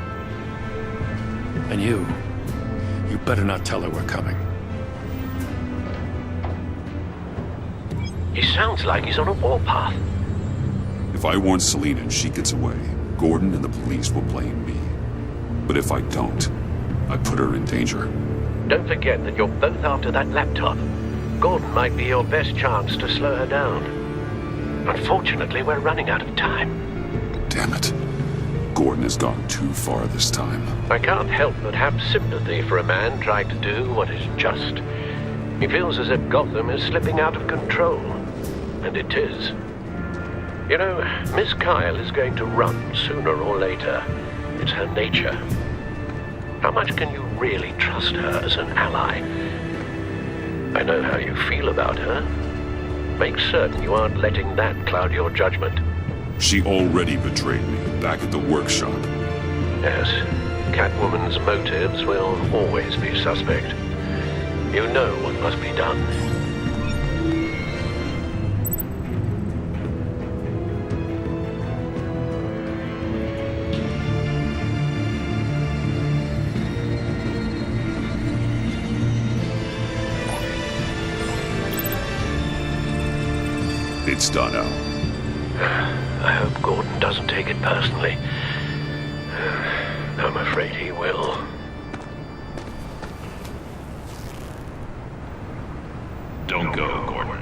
[SPEAKER 12] And you better not tell her we're coming.
[SPEAKER 10] He sounds like he's on a warpath.
[SPEAKER 13] If I warn Selina and she gets away, Gordon and the police will blame me. But if I don't, I put her in danger.
[SPEAKER 10] Don't forget that you're both after that laptop. Gordon might be your best chance to slow her down. Unfortunately, we're running out of time.
[SPEAKER 13] Damn it. Gordon has gone too far this time.
[SPEAKER 10] I can't help but have sympathy for a man trying to do what is just. He feels as if Gotham is slipping out of control. And it is. You know, Miss Kyle is going to run sooner or later. It's her nature. How much can you really trust her as an ally? I know how you feel about her. Make certain you aren't letting that cloud your judgment.
[SPEAKER 13] She already betrayed me back at the workshop.
[SPEAKER 10] Yes, Catwoman's motives will always be suspect. You know what must be done.
[SPEAKER 13] It's done, Al.
[SPEAKER 10] I hope Gordon doesn't take it personally. I'm afraid he will.
[SPEAKER 14] Don't go, Gordon.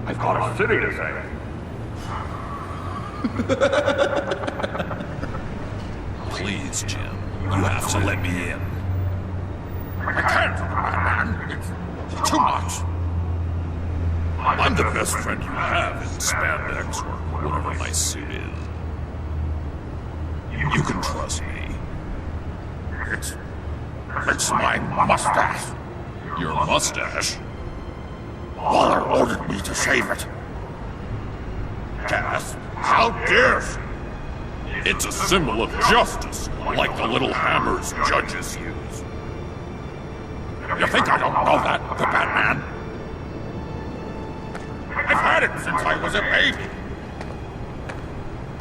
[SPEAKER 14] I've got a city to save.
[SPEAKER 15] Please, Jim. You have to let me in.
[SPEAKER 14] I can't, man. It's too much.
[SPEAKER 15] I'm the best friend you have in spandex or whatever my suit is. You can trust me.
[SPEAKER 14] It's my mustache.
[SPEAKER 15] Your mustache?
[SPEAKER 14] Waller ordered me to shave it. Cass, how dare she?
[SPEAKER 15] It's a symbol of justice, like the little hammers judges use.
[SPEAKER 14] You think I don't know that, the Batman? I've had it since I was a baby.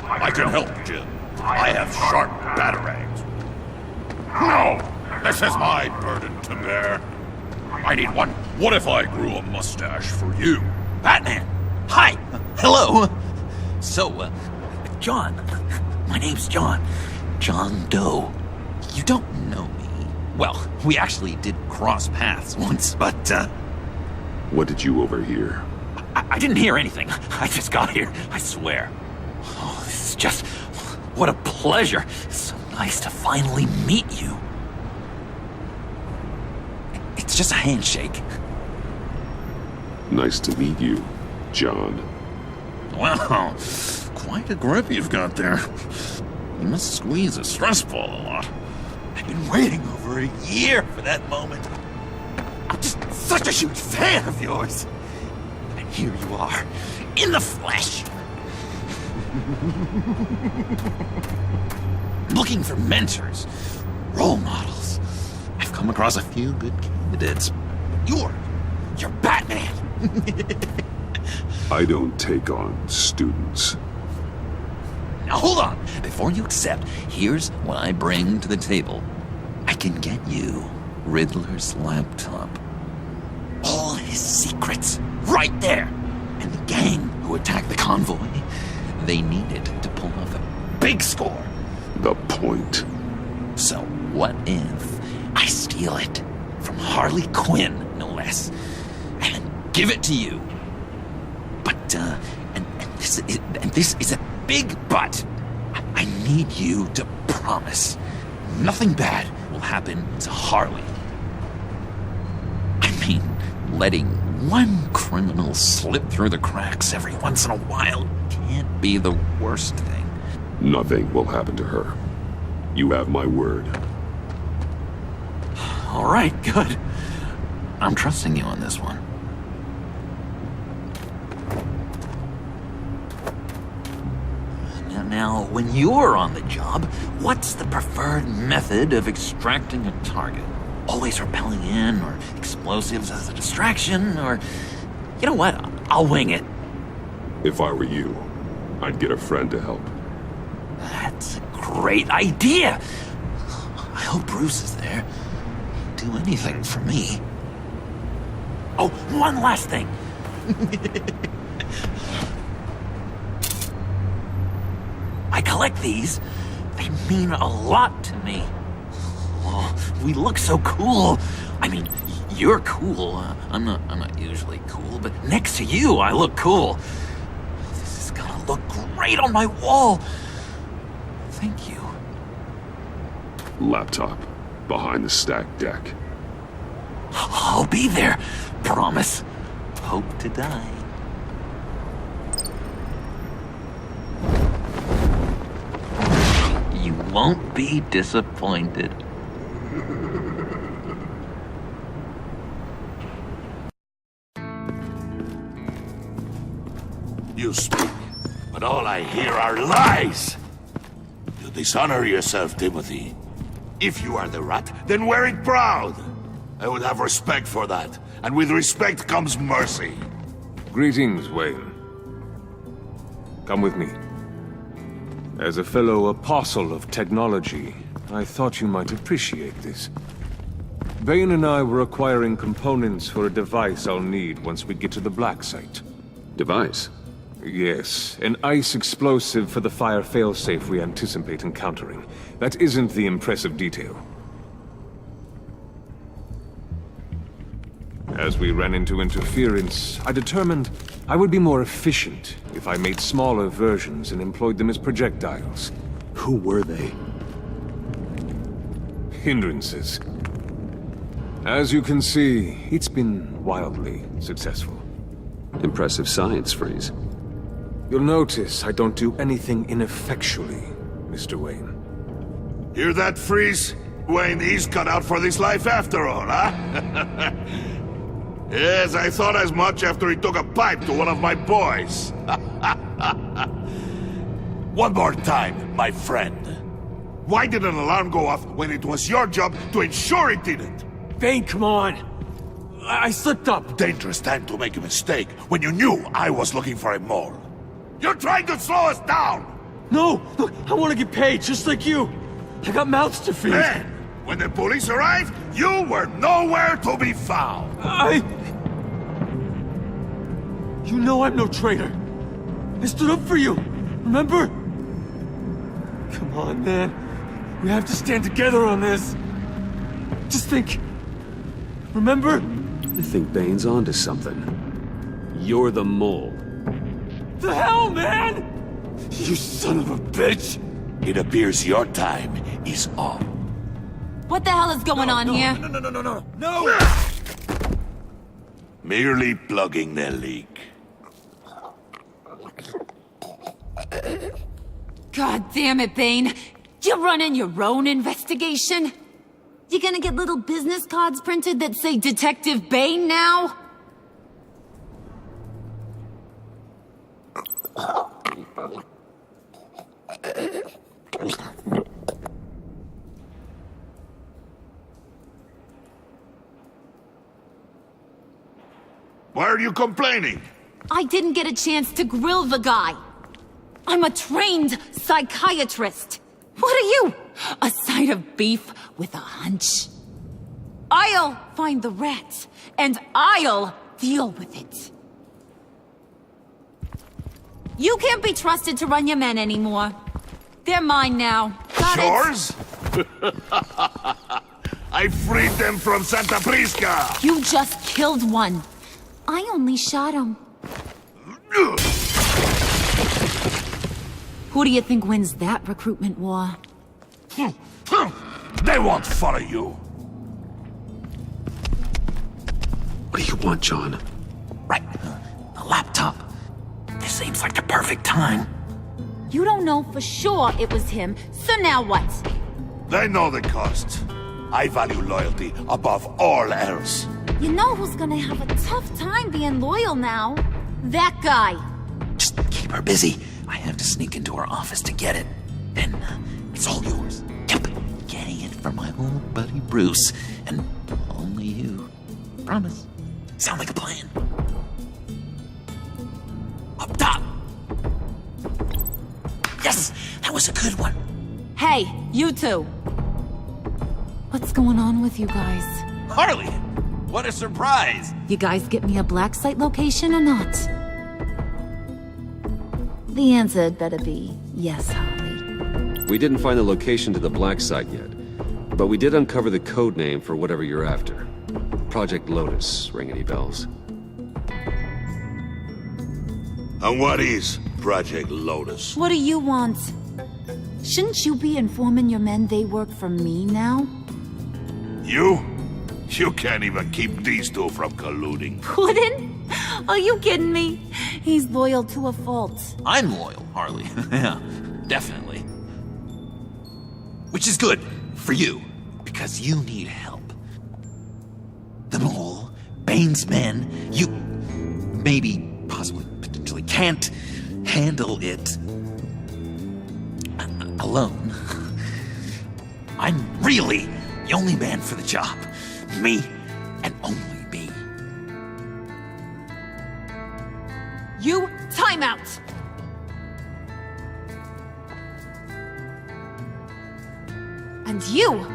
[SPEAKER 15] I can help, Jim. I have sharp batarangs.
[SPEAKER 14] No! This is my burden to bear. I need one.
[SPEAKER 15] What if I grew a mustache for you?
[SPEAKER 6] Batman! Hi! Hello! So, John. My name's John. John Doe. You don't know me. Well, we actually did cross paths once, but,
[SPEAKER 13] What did you overhear?
[SPEAKER 6] I didn't hear anything. I just got here, I swear. Oh, this is just... What a pleasure. It's so nice to finally meet you. It's just a handshake.
[SPEAKER 13] Nice to meet you, John.
[SPEAKER 15] Wow, quite a grip you've got there. You must squeeze a stress ball a lot.
[SPEAKER 6] I've been waiting over a year for that moment. I'm just such a huge fan of yours. And here you are, in the flesh. Looking for mentors, role models. I've come across a few good candidates. You're Batman.
[SPEAKER 13] I don't take on students.
[SPEAKER 6] Now hold on. Before you accept, here's what I bring to the table. I can get you Riddler's laptop. All his secrets, right there. And the gang who attacked the convoy, they needed to pull off a big score.
[SPEAKER 13] The point.
[SPEAKER 6] So what if I steal it from Harley Quinn, no less, and give it to you? But, this is a big but. I need you to promise nothing bad will happen to Harley. I mean, letting one criminal slip through the cracks every once in a while can't be the worst thing.
[SPEAKER 13] Nothing will happen to her. You have my word.
[SPEAKER 6] All right, good. I'm trusting you on this one. Now, when you're on the job, what's the preferred method of extracting a target? Always rappelling in, or explosives as a distraction, or... You know what? I'll wing it.
[SPEAKER 13] If I were you, I'd get a friend to help.
[SPEAKER 6] That's a great idea! I hope Bruce is there. He'd do anything for me. Oh, one last thing. I collect these. They mean a lot to me. Oh, we look so cool. I mean, you're cool. I'm not usually cool, but next to you, I look cool. This is gonna look great on my wall. Thank you.
[SPEAKER 13] Laptop. Behind the stacked deck.
[SPEAKER 6] I'll be there. Promise. Hope to die. You won't be disappointed.
[SPEAKER 14] You speak, but all I hear are lies! You dishonor yourself, Timothy. If you are the rat, then wear it proud! I would have respect for that, and with respect comes mercy.
[SPEAKER 4] Greetings, Wayne. Come with me. As a fellow apostle of technology, I thought you might appreciate this. Bane and I were acquiring components for a device I'll need once we get to the Black Site.
[SPEAKER 1] Device?
[SPEAKER 4] Yes, an ice explosive for the fire failsafe we anticipate encountering. That isn't the impressive detail. As we ran into interference, I determined I would be more efficient if I made smaller versions and employed them as projectiles.
[SPEAKER 1] Who were they?
[SPEAKER 4] Hindrances. As you can see, it's been wildly successful.
[SPEAKER 1] Impressive science, Freeze.
[SPEAKER 4] You'll notice I don't do anything ineffectually, Mr. Wayne.
[SPEAKER 14] Hear that, Freeze? Wayne, he's cut out for this life after all, huh? Yes, I thought as much after he took a pipe to one of my boys. One more time, my friend. Why did an alarm go off when it was your job to ensure it didn't?
[SPEAKER 8] Bane, come on! I slipped up!
[SPEAKER 14] Dangerous time to make a mistake when you knew I was looking for a mole. You're trying to slow us down!
[SPEAKER 8] No! Look, I want to get paid, just like you! I got mouths to feed!
[SPEAKER 14] Then, when the police arrived, you were nowhere to be found!
[SPEAKER 8] You know I'm no traitor! I stood up for you! Remember? Come on, man. We have to stand together on this! Just think... Remember?
[SPEAKER 1] I think Bane's onto something. You're the mole.
[SPEAKER 8] The hell, man! You son of a bitch!
[SPEAKER 14] It appears your time is up.
[SPEAKER 3] What the hell is going on here?
[SPEAKER 8] No!
[SPEAKER 14] Merely plugging the leak.
[SPEAKER 3] God damn it, Bane. You're running your own investigation? You gonna get little business cards printed that say Detective Bane now?
[SPEAKER 14] Why are you complaining?
[SPEAKER 3] I didn't get a chance to grill the guy. I'm a trained psychiatrist. What are you? A side of beef with a hunch? I'll find the rat, and I'll deal with it. You can't be trusted to run your men anymore. They're mine now. Got
[SPEAKER 14] Yours? I freed them from Santa Prisca!
[SPEAKER 3] You just killed one. I only shot him. Who do you think wins that recruitment war?
[SPEAKER 14] They won't follow you.
[SPEAKER 1] What do you want, John?
[SPEAKER 6] Right. The laptop. This seems like the perfect time.
[SPEAKER 3] You don't know for sure it was him, so now what?
[SPEAKER 14] They know the cost. I value loyalty above all else.
[SPEAKER 3] You know who's gonna have a tough time being loyal now? That guy.
[SPEAKER 6] Just keep her busy. I have to sneak into her office to get it. Then it's all yours. Yep, getting it from my old buddy Bruce, and only you. Promise. Sound like a plan? Up top! Yes, that was a good one.
[SPEAKER 3] Hey, you two! What's going on with you guys?
[SPEAKER 6] Harley, what a surprise!
[SPEAKER 3] You guys get me a black site location or not? The answer had better be yes, Harley.
[SPEAKER 5] We didn't find the location to the black site yet, but we did uncover the code name for whatever you're after. Project Lotus. Ring any bells?
[SPEAKER 14] And what is Project Lotus?
[SPEAKER 3] What do you want? Shouldn't you be informing your men they work for me now?
[SPEAKER 14] You? You can't even keep these two from colluding.
[SPEAKER 3] Puddin'? Are you kidding me? He's loyal to a fault.
[SPEAKER 6] I'm loyal, Harley. Yeah, definitely. Which is good for you, because you need help. The Mole, Bane's men, you maybe, possibly, potentially can't handle it alone. I'm really the only man for the job. Me, and only me.
[SPEAKER 3] You, time out! And you,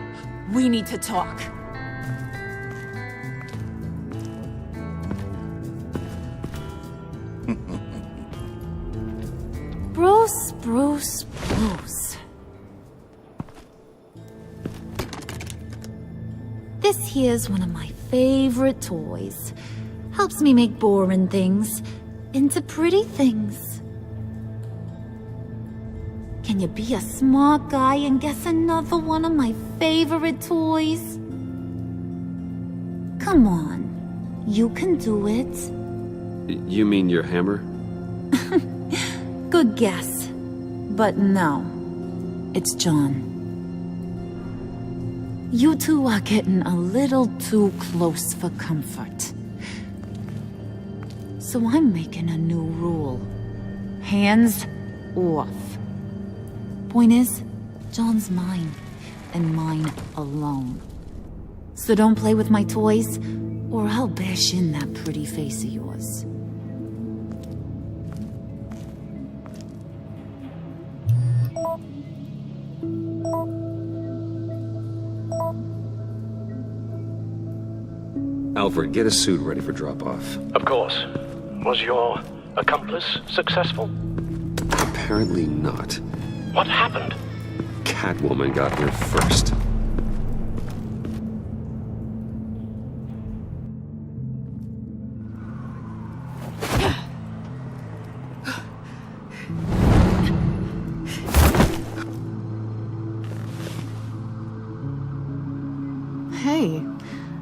[SPEAKER 3] we need to talk. Bruce. This here's one of my favorite toys. Helps me make boring things into pretty things. Can you be a smart guy and guess another one of my favorite toys? Come on, you can do it.
[SPEAKER 5] You mean your hammer?
[SPEAKER 3] Good guess. But no, it's John. You two are getting a little too close for comfort. So I'm making a new rule. Hands off. Point is, John's mine, and mine alone. So don't play with my toys, or I'll bash in that pretty face of yours.
[SPEAKER 5] Alfred, get a suit ready for drop-off.
[SPEAKER 10] Of course. Was your accomplice successful?
[SPEAKER 5] Apparently not.
[SPEAKER 10] What happened?
[SPEAKER 5] Catwoman got here first.
[SPEAKER 2] Hey,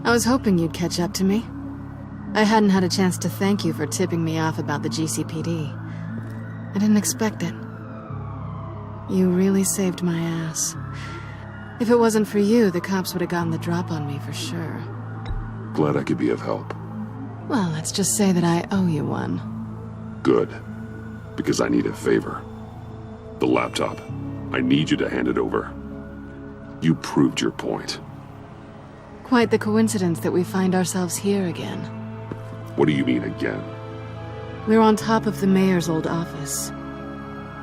[SPEAKER 2] I was hoping you'd catch up to me. I hadn't had a chance to thank you for tipping me off about the GCPD. I didn't expect it. You really saved my ass. If it wasn't for you, the cops would have gotten the drop on me for sure.
[SPEAKER 13] Glad I could be of help.
[SPEAKER 2] Well, let's just say that I owe you one.
[SPEAKER 13] Good. Because I need a favor. The laptop. I need you to hand it over. You proved your point.
[SPEAKER 2] Quite the coincidence that we find ourselves here again.
[SPEAKER 13] What do you mean again?
[SPEAKER 2] We're on top of the mayor's old office.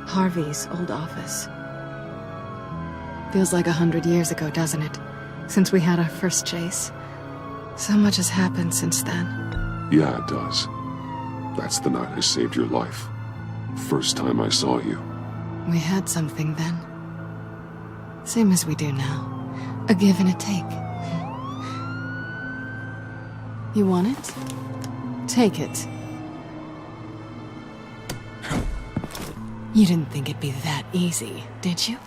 [SPEAKER 2] Harvey's old office. Feels like 100 years ago, doesn't it? Since we had our first chase. So much has happened since then.
[SPEAKER 13] Yeah, it does. That's the night I saved your life. First time I saw you.
[SPEAKER 2] We had something then. Same as we do now. A give and a take. You want it? Take it. You didn't think it'd be that easy, did you?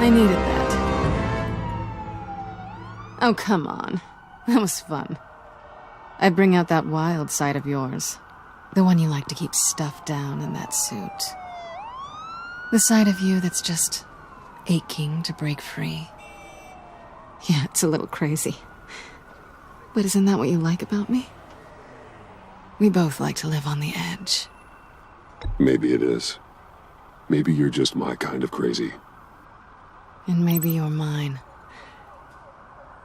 [SPEAKER 2] I needed that. Oh, come on. That was fun. I bring out that wild side of yours. The one you like to keep stuffed down in that suit. The side of you that's just aching to break free. Yeah, it's a little crazy. But isn't that what you like about me? We both like to live on the edge.
[SPEAKER 13] Maybe it is. Maybe you're just my kind of crazy.
[SPEAKER 2] And maybe you're mine.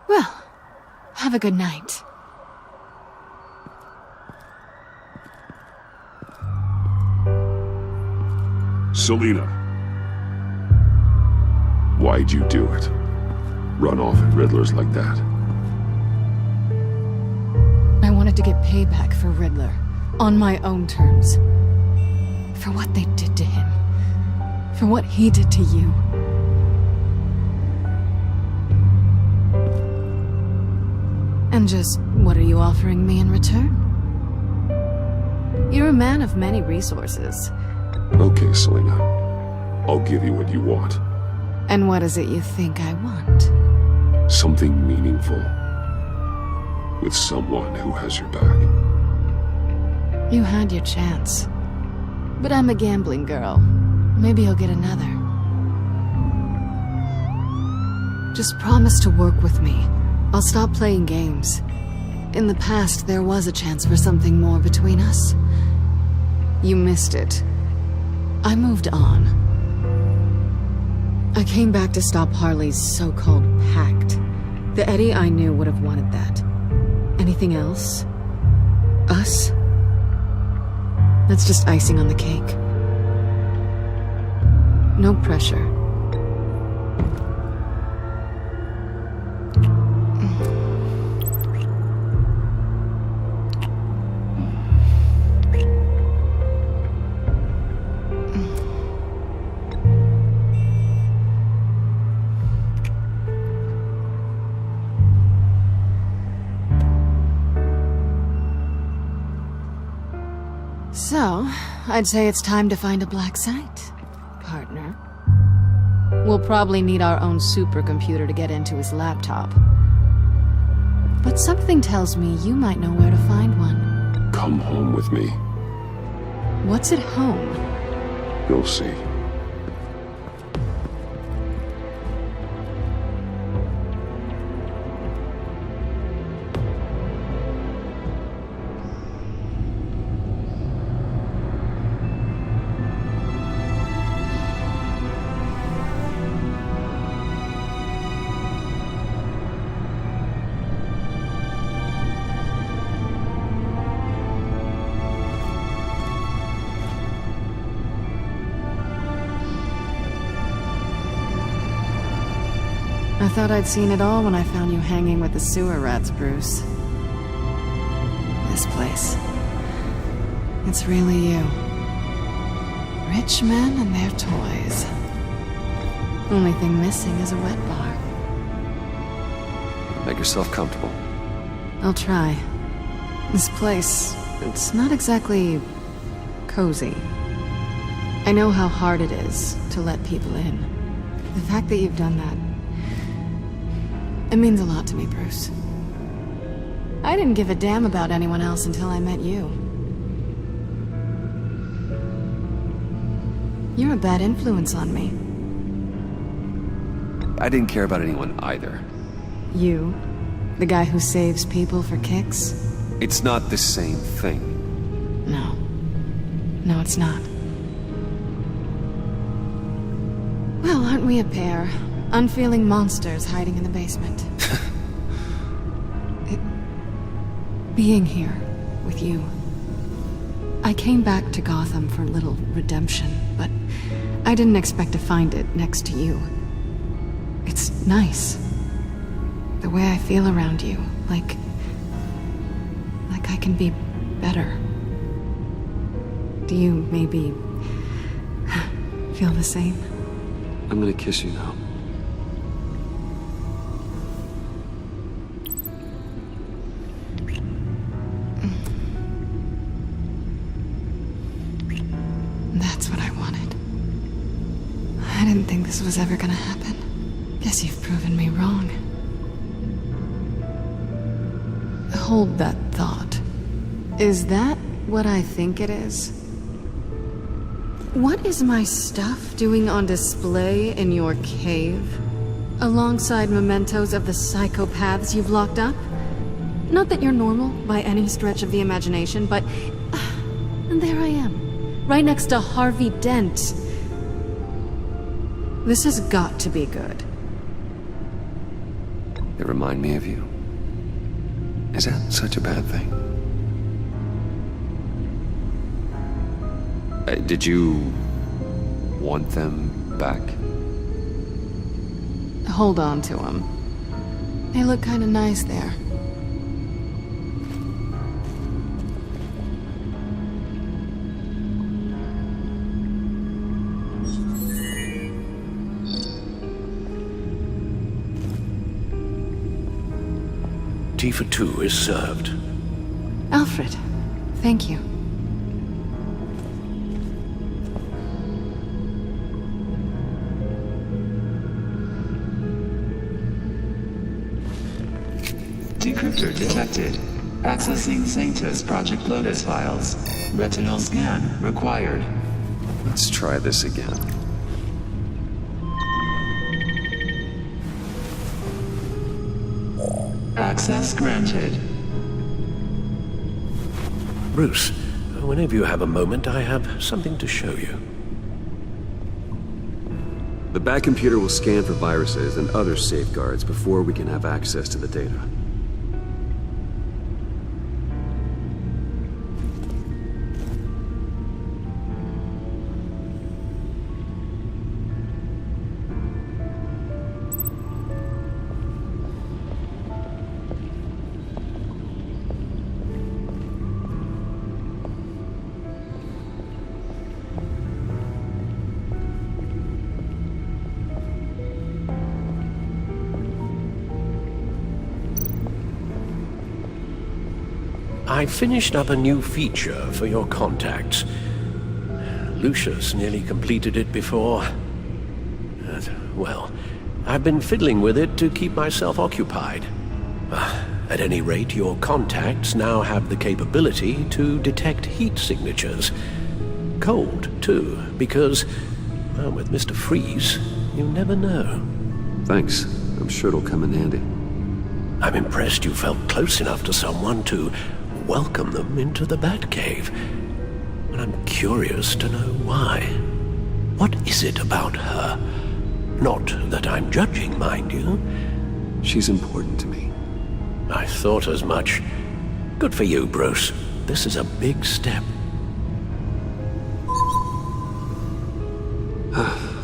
[SPEAKER 2] Well, have a good night.
[SPEAKER 13] Selina. Why'd you do it? Run off at Riddlers like that?
[SPEAKER 2] I wanted to get payback for Riddler. On my own terms. For what they did to him. For what he did to you. And just, what are you offering me in return? You're a man of many resources.
[SPEAKER 13] Okay, Selina. I'll give you what you want.
[SPEAKER 2] And what is it you think I want?
[SPEAKER 13] Something meaningful. With someone who has your back.
[SPEAKER 2] You had your chance. But I'm a gambling girl. Maybe you'll get another. Just promise to work with me. I'll stop playing games. In the past, there was a chance for something more between us. You missed it. I moved on. I came back to stop Harley's so-called pact. The Eddie I knew would have wanted that. Anything else? Us? That's just icing on the cake. No pressure. So, I'd say it's time to find a black site, partner. We'll probably need our own supercomputer to get into his laptop. But something tells me you might know where to find one.
[SPEAKER 13] Come home with me.
[SPEAKER 2] What's at home?
[SPEAKER 13] You'll see.
[SPEAKER 2] I thought I'd seen it all when I found you hanging with the sewer rats, Bruce. This place. It's really you. Rich men and their toys. Only thing missing is a wet bar.
[SPEAKER 5] Make yourself comfortable.
[SPEAKER 2] I'll try. This place, it's not exactly cozy. I know how hard it is to let people in. The fact that you've done that, it means a lot to me, Bruce. I didn't give a damn about anyone else until I met you. You're a bad influence on me.
[SPEAKER 5] I didn't care about anyone either.
[SPEAKER 2] You? The guy who saves people for kicks?
[SPEAKER 5] It's not the same thing.
[SPEAKER 2] No. No, it's not. Well, aren't we a pair? Unfeeling monsters hiding in the basement. Being here with you. I came back to Gotham for a little redemption, but I didn't expect to find it next to you. It's nice. The way I feel around you, like I can be better. Do you maybe feel the same?
[SPEAKER 5] I'm gonna kiss you now.
[SPEAKER 2] That's what I wanted. I didn't think this was ever gonna happen. proven me wrong. Hold that thought. Is that what I think it is? What is my stuff doing on display in your cave? Alongside mementos of the psychopaths you've locked up? Not that you're normal by any stretch of the imagination, but... and there I am, right next to Harvey Dent. This has got to be good.
[SPEAKER 5] They remind me of you. Is that such a bad thing? Did you want them back?
[SPEAKER 2] Hold on to them. They look kind of nice there.
[SPEAKER 10] Tea for two is served.
[SPEAKER 2] Alfred, thank you.
[SPEAKER 11] Decryptor detected. Accessing Sanctus Project Lotus files. Retinal scan required.
[SPEAKER 5] Let's try this again.
[SPEAKER 11] Access granted.
[SPEAKER 10] Bruce, whenever you have a moment, I have something to show you.
[SPEAKER 1] The back computer will scan for viruses and other safeguards before we can have access to the data.
[SPEAKER 10] I finished up a new feature for your contacts. Lucius nearly completed it before. Well, I've been fiddling with it to keep myself occupied. At any rate, your contacts now have the capability to detect heat signatures. Cold, too, because, well, with Mr. Freeze, you never know.
[SPEAKER 1] Thanks. I'm sure it'll come in handy.
[SPEAKER 10] I'm impressed you felt close enough to someone to welcome them into the Batcave. And I'm curious to know why. What is it about her? Not that I'm judging, mind you.
[SPEAKER 1] She's important to me.
[SPEAKER 10] I thought as much. Good for you, Bruce. This is a big step.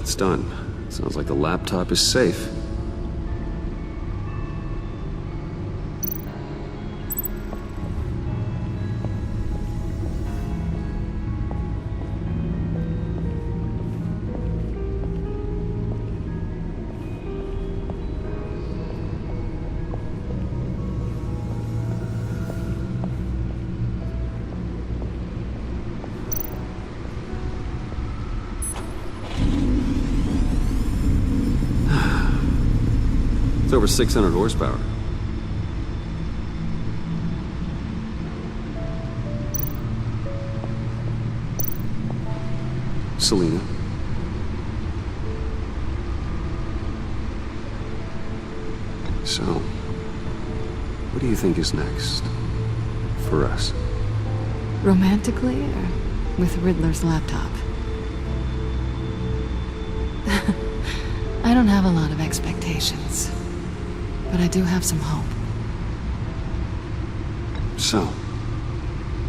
[SPEAKER 1] It's done. Sounds like the laptop is safe. It's over 600 horsepower. Selina. So, what do you think is next for us?
[SPEAKER 2] Romantically, or with Riddler's laptop? I don't have a lot of expectations, but I do have some hope.
[SPEAKER 1] So,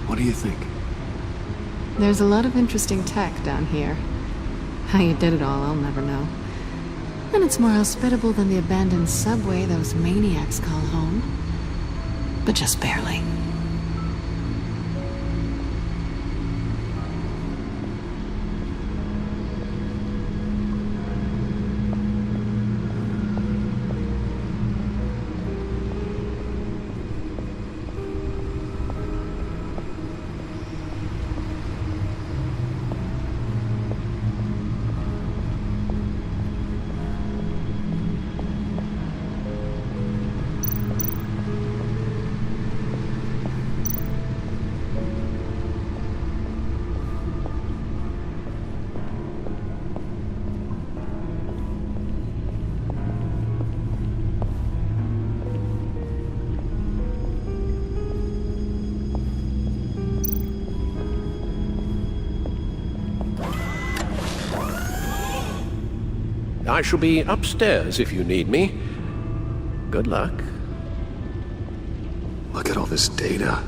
[SPEAKER 1] what do you think?
[SPEAKER 2] There's a lot of interesting tech down here. How you did it all, I'll never know. And it's more hospitable than the abandoned subway those maniacs call home. But just barely.
[SPEAKER 16] I shall be upstairs if you need me. Good luck.
[SPEAKER 1] Look at all this data.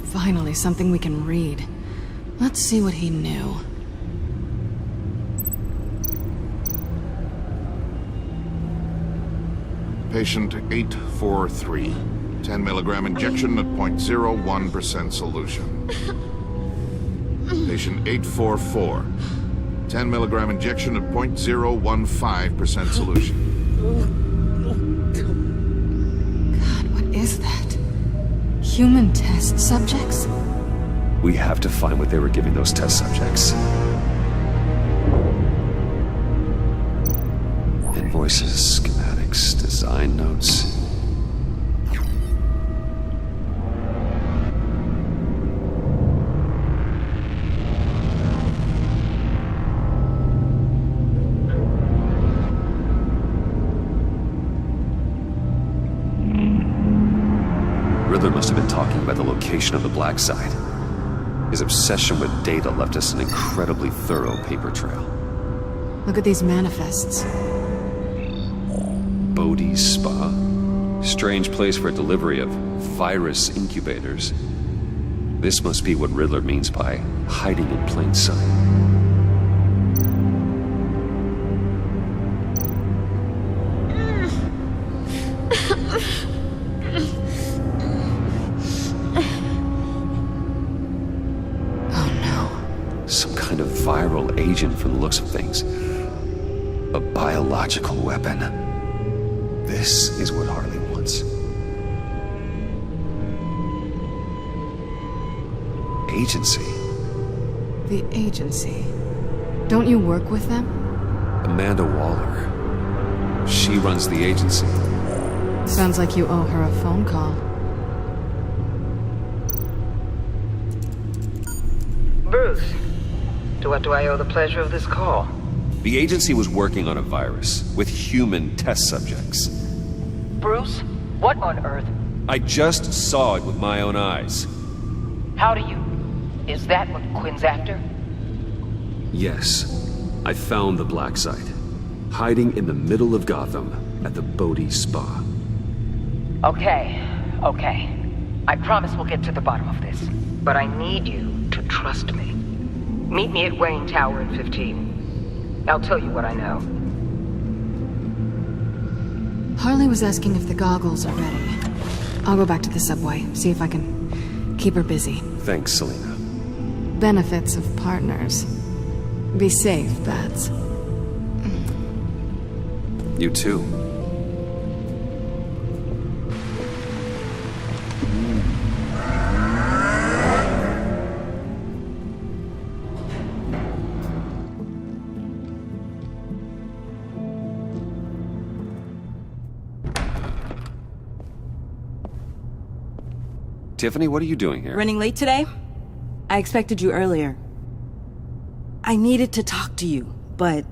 [SPEAKER 2] Finally, something we can read. Let's see what he knew.
[SPEAKER 17] Patient 843. 10 milligram injection at 0.01% solution. Patient 844. 10 milligram injection at 0.015% solution.
[SPEAKER 2] God, what is that? Human test subjects?
[SPEAKER 1] We have to find what they were giving those test subjects. Invoices, schematics, design notes. Riddler must have been talking about the location of the Black Site. His obsession with data left us an incredibly thorough paper trail.
[SPEAKER 2] Look at these manifests.
[SPEAKER 1] Bodhi's Spa. Strange place for a delivery of virus incubators. This must be what Riddler means by hiding in plain sight. Viral agent from the looks of things. A biological weapon. This is what Harley wants. Agency.
[SPEAKER 2] The agency. Don't you work with them?
[SPEAKER 1] Amanda Waller. She runs the agency.
[SPEAKER 2] Sounds like you owe her a phone call.
[SPEAKER 9] Bruce. To what do I owe the pleasure of this call?
[SPEAKER 1] The agency was working on a virus with human test subjects.
[SPEAKER 9] Bruce? What on earth?
[SPEAKER 1] I just saw it with my own eyes.
[SPEAKER 9] How do you... Is that what Quinn's after?
[SPEAKER 1] Yes. I found the Black Site. Hiding in the middle of Gotham at the Bodhi Spa.
[SPEAKER 9] Okay. I promise we'll get to the bottom of this. But I need you to trust me. Meet me at Wayne Tower in 15. I'll tell you what I know.
[SPEAKER 2] Harley was asking if the goggles are ready. I'll go back to the subway, see if I can keep her busy.
[SPEAKER 1] Thanks, Selina.
[SPEAKER 2] Benefits of partners. Be safe, Bats.
[SPEAKER 1] You too. Tiffany, what are you doing here?
[SPEAKER 18] Running late today? I expected you earlier. I needed to talk to you, but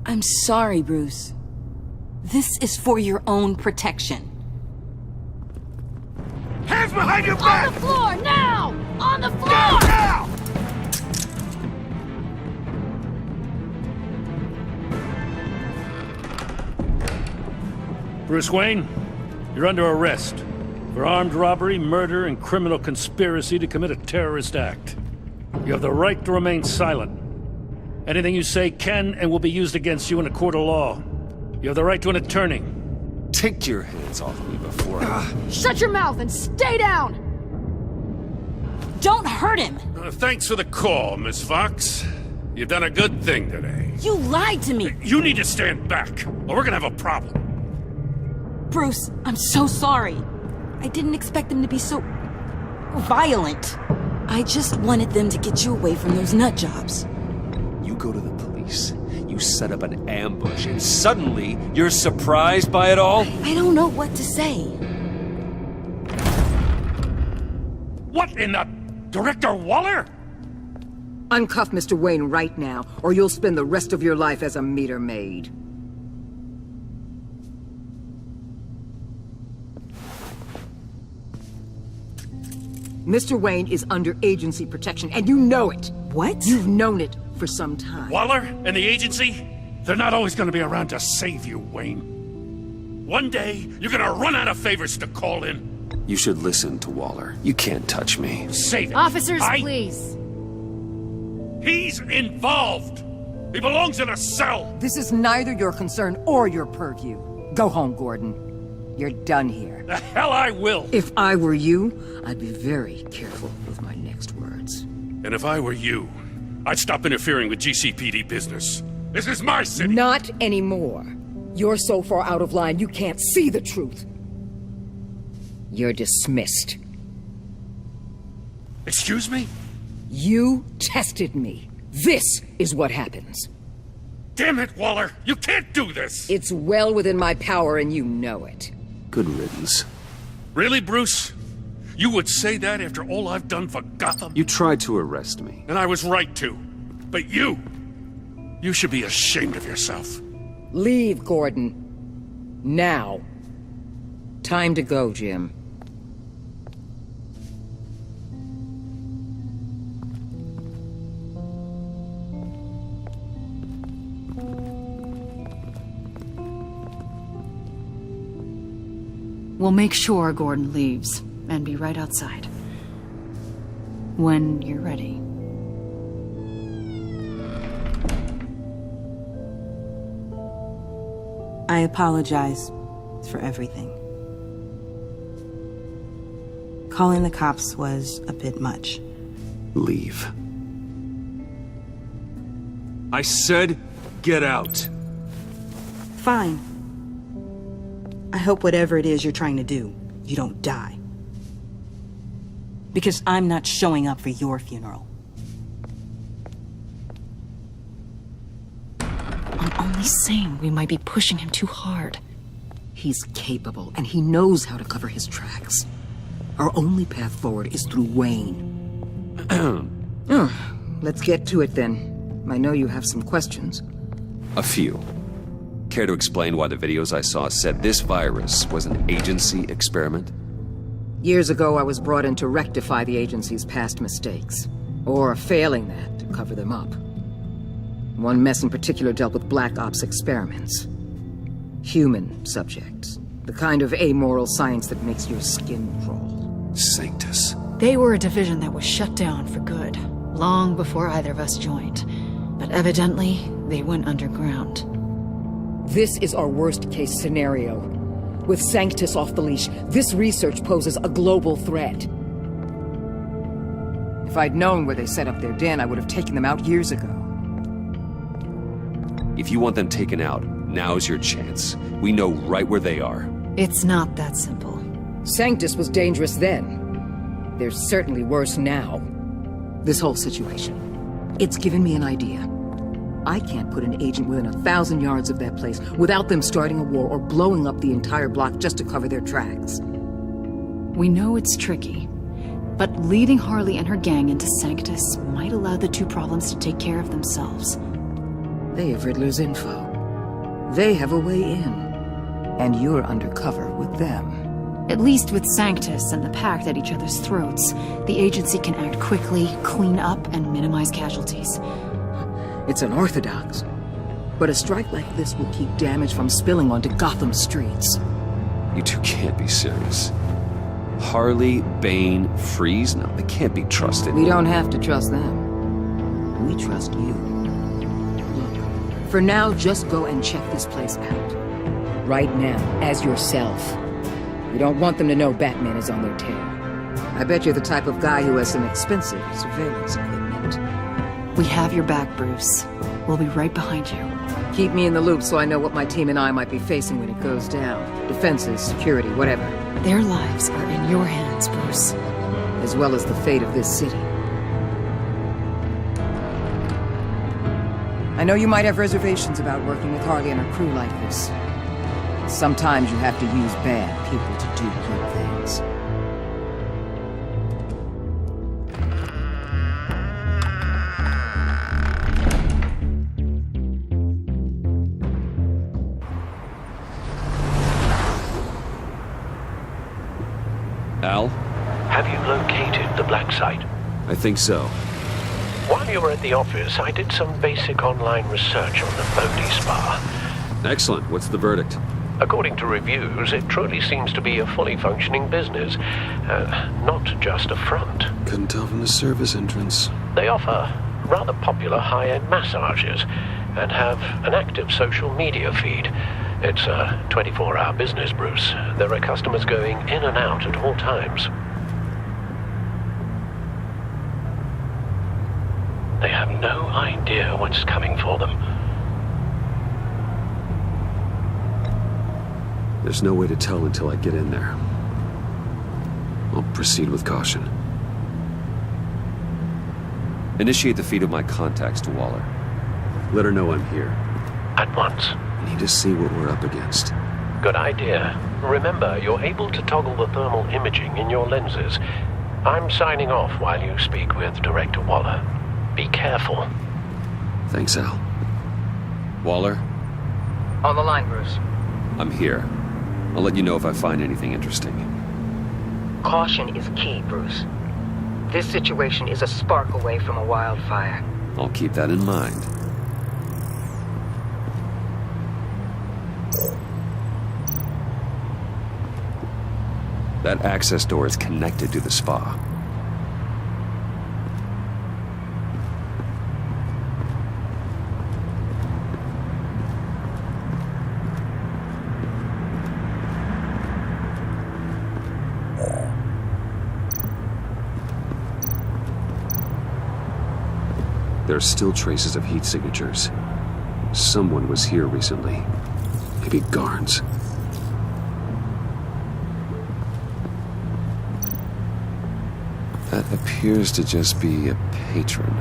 [SPEAKER 18] I'm sorry, Bruce. This is for your own protection.
[SPEAKER 14] Hands behind your back!
[SPEAKER 3] On the floor, now! On the floor!
[SPEAKER 14] Now!
[SPEAKER 12] Bruce Wayne, you're under arrest for armed robbery, murder, and criminal conspiracy to commit a terrorist act. You have the right to remain silent. Anything you say can and will be used against you in a court of law. You have the right to an attorney.
[SPEAKER 1] Take your hands off me before I...
[SPEAKER 2] Shut your mouth and stay down!
[SPEAKER 18] Don't hurt him!
[SPEAKER 12] Thanks for the call, Miss Fox. You've done a good thing today.
[SPEAKER 18] You lied to me!
[SPEAKER 12] You need to stand back, or we're gonna have a problem.
[SPEAKER 18] Bruce, I'm so sorry. I didn't expect them to be so... violent. I just wanted them to get you away from those nut jobs.
[SPEAKER 1] You go to the police, you set up an ambush, and suddenly you're surprised by it all?
[SPEAKER 18] I don't know what to say.
[SPEAKER 12] What in the... Director Waller?
[SPEAKER 19] Uncuff Mr. Wayne right now, or you'll spend the rest of your life as a meter maid. Mr. Wayne is under agency protection, and you know it.
[SPEAKER 18] What?
[SPEAKER 19] You've known it for some time.
[SPEAKER 12] Waller and the agency? They're not always gonna be around to save you, Wayne. One day, you're gonna run out of favors to call in.
[SPEAKER 1] You should listen to Waller. You can't touch me.
[SPEAKER 12] Save it.
[SPEAKER 2] Officers, please.
[SPEAKER 12] He's involved. He belongs in a cell.
[SPEAKER 19] This is neither your concern or your purview. Go home, Gordon. You're done here.
[SPEAKER 12] The hell I will.
[SPEAKER 19] If I were you, I'd be very careful with my next words.
[SPEAKER 12] And if I were you, I'd stop interfering with GCPD business. This is my city.
[SPEAKER 19] Not anymore. You're so far out of line, you can't see the truth. You're dismissed.
[SPEAKER 12] Excuse me?
[SPEAKER 19] You tested me. This is what happens.
[SPEAKER 12] Damn it, Waller! You can't do this!
[SPEAKER 19] It's well within my power and you know it.
[SPEAKER 1] Good riddance.
[SPEAKER 12] Really, Bruce? You would say that after all I've done for Gotham?
[SPEAKER 1] You tried to arrest me.
[SPEAKER 12] And I was right to. But you should be ashamed of yourself.
[SPEAKER 19] Leave, Gordon. Now. Time to go, Jim.
[SPEAKER 3] We'll make sure Gordon leaves, and be right outside. When you're ready.
[SPEAKER 18] I apologize for everything. Calling the cops was a bit much.
[SPEAKER 1] Leave.
[SPEAKER 8] I said, get out.
[SPEAKER 18] Fine. I hope whatever it is you're trying to do, you don't die. Because I'm not showing up for your funeral.
[SPEAKER 3] I'm only saying we might be pushing him too hard.
[SPEAKER 19] He's capable, and he knows how to cover his tracks. Our only path forward is through Wayne. Let's get to it then. I know you have some questions.
[SPEAKER 1] A few. Care to explain why the videos I saw said this virus was an agency experiment?
[SPEAKER 19] Years ago, I was brought in to rectify the agency's past mistakes. Or failing that, to cover them up. One mess in particular dealt with Black Ops experiments. Human subjects. The kind of amoral science that makes your skin crawl.
[SPEAKER 1] Sanctus.
[SPEAKER 3] They were a division that was shut down for good, long before either of us joined. But evidently, they went underground.
[SPEAKER 19] This is our worst-case scenario. With Sanctus off the leash, this research poses a global threat. If I'd known where they set up their den, I would have taken them out years ago.
[SPEAKER 1] If you want them taken out, now's your chance. We know right where they are.
[SPEAKER 3] It's not that simple.
[SPEAKER 19] Sanctus was dangerous then. They're certainly worse now. This whole situation, it's given me an idea. I can't put an agent within 1,000 yards of that place without them starting a war or blowing up the entire block just to cover their tracks.
[SPEAKER 3] We know it's tricky, but leading Harley and her gang into Sanctus might allow the two problems to take care of themselves.
[SPEAKER 19] They have Riddler's info. They have a way in. And you're undercover with them.
[SPEAKER 3] At least with Sanctus and the Pact at each other's throats, the agency can act quickly, clean up, and minimize casualties.
[SPEAKER 19] It's unorthodox. But a strike like this will keep damage from spilling onto Gotham streets.
[SPEAKER 1] You two can't be serious. Harley, Bane, Freeze? No, they can't be trusted.
[SPEAKER 19] We don't have to trust them. We trust you. Look, for now, just go and check this place out. Right now, as yourself. We don't want them to know Batman is on their tail. I bet you're the type of guy who has some expensive surveillance equipment.
[SPEAKER 3] We have your back, Bruce. We'll be right behind you.
[SPEAKER 19] Keep me in the loop so I know what my team and I might be facing when it goes down. Defenses, security, whatever.
[SPEAKER 3] Their lives are in your hands, Bruce.
[SPEAKER 19] As well as the fate of this city. I know you might have reservations about working with Harley and her crew like this. Sometimes you have to use bad people to do good things.
[SPEAKER 1] Al?
[SPEAKER 10] Have you located the black site?
[SPEAKER 1] I think so.
[SPEAKER 10] While you were at the office, I did some basic online research on the Bodhi Spa.
[SPEAKER 1] Excellent. What's the verdict?
[SPEAKER 10] According to reviews, it truly seems to be a fully functioning business, not just a front.
[SPEAKER 1] Couldn't tell from the service entrance.
[SPEAKER 10] They offer rather popular high-end massages and have an active social media feed. It's a 24-hour business, Bruce. There are customers going in and out at all times. They have no idea what's coming for them.
[SPEAKER 1] There's no way to tell until I get in there. I'll proceed with caution. Initiate the feed of my contacts to Waller. Let her know I'm here.
[SPEAKER 10] At once.
[SPEAKER 1] I need to see what we're up against.
[SPEAKER 10] Good idea. Remember, you're able to toggle the thermal imaging in your lenses. I'm signing off while you speak with Director Waller. Be careful.
[SPEAKER 1] Thanks, Al. Waller?
[SPEAKER 19] On the line, Bruce.
[SPEAKER 1] I'm here. I'll let you know if I find anything interesting.
[SPEAKER 19] Caution is key, Bruce. This situation is a spark away from a wildfire.
[SPEAKER 1] I'll keep that in mind. That access door is connected to the spa. There are still traces of heat signatures. Someone was here recently. Maybe Garns. That appears to just be a patron.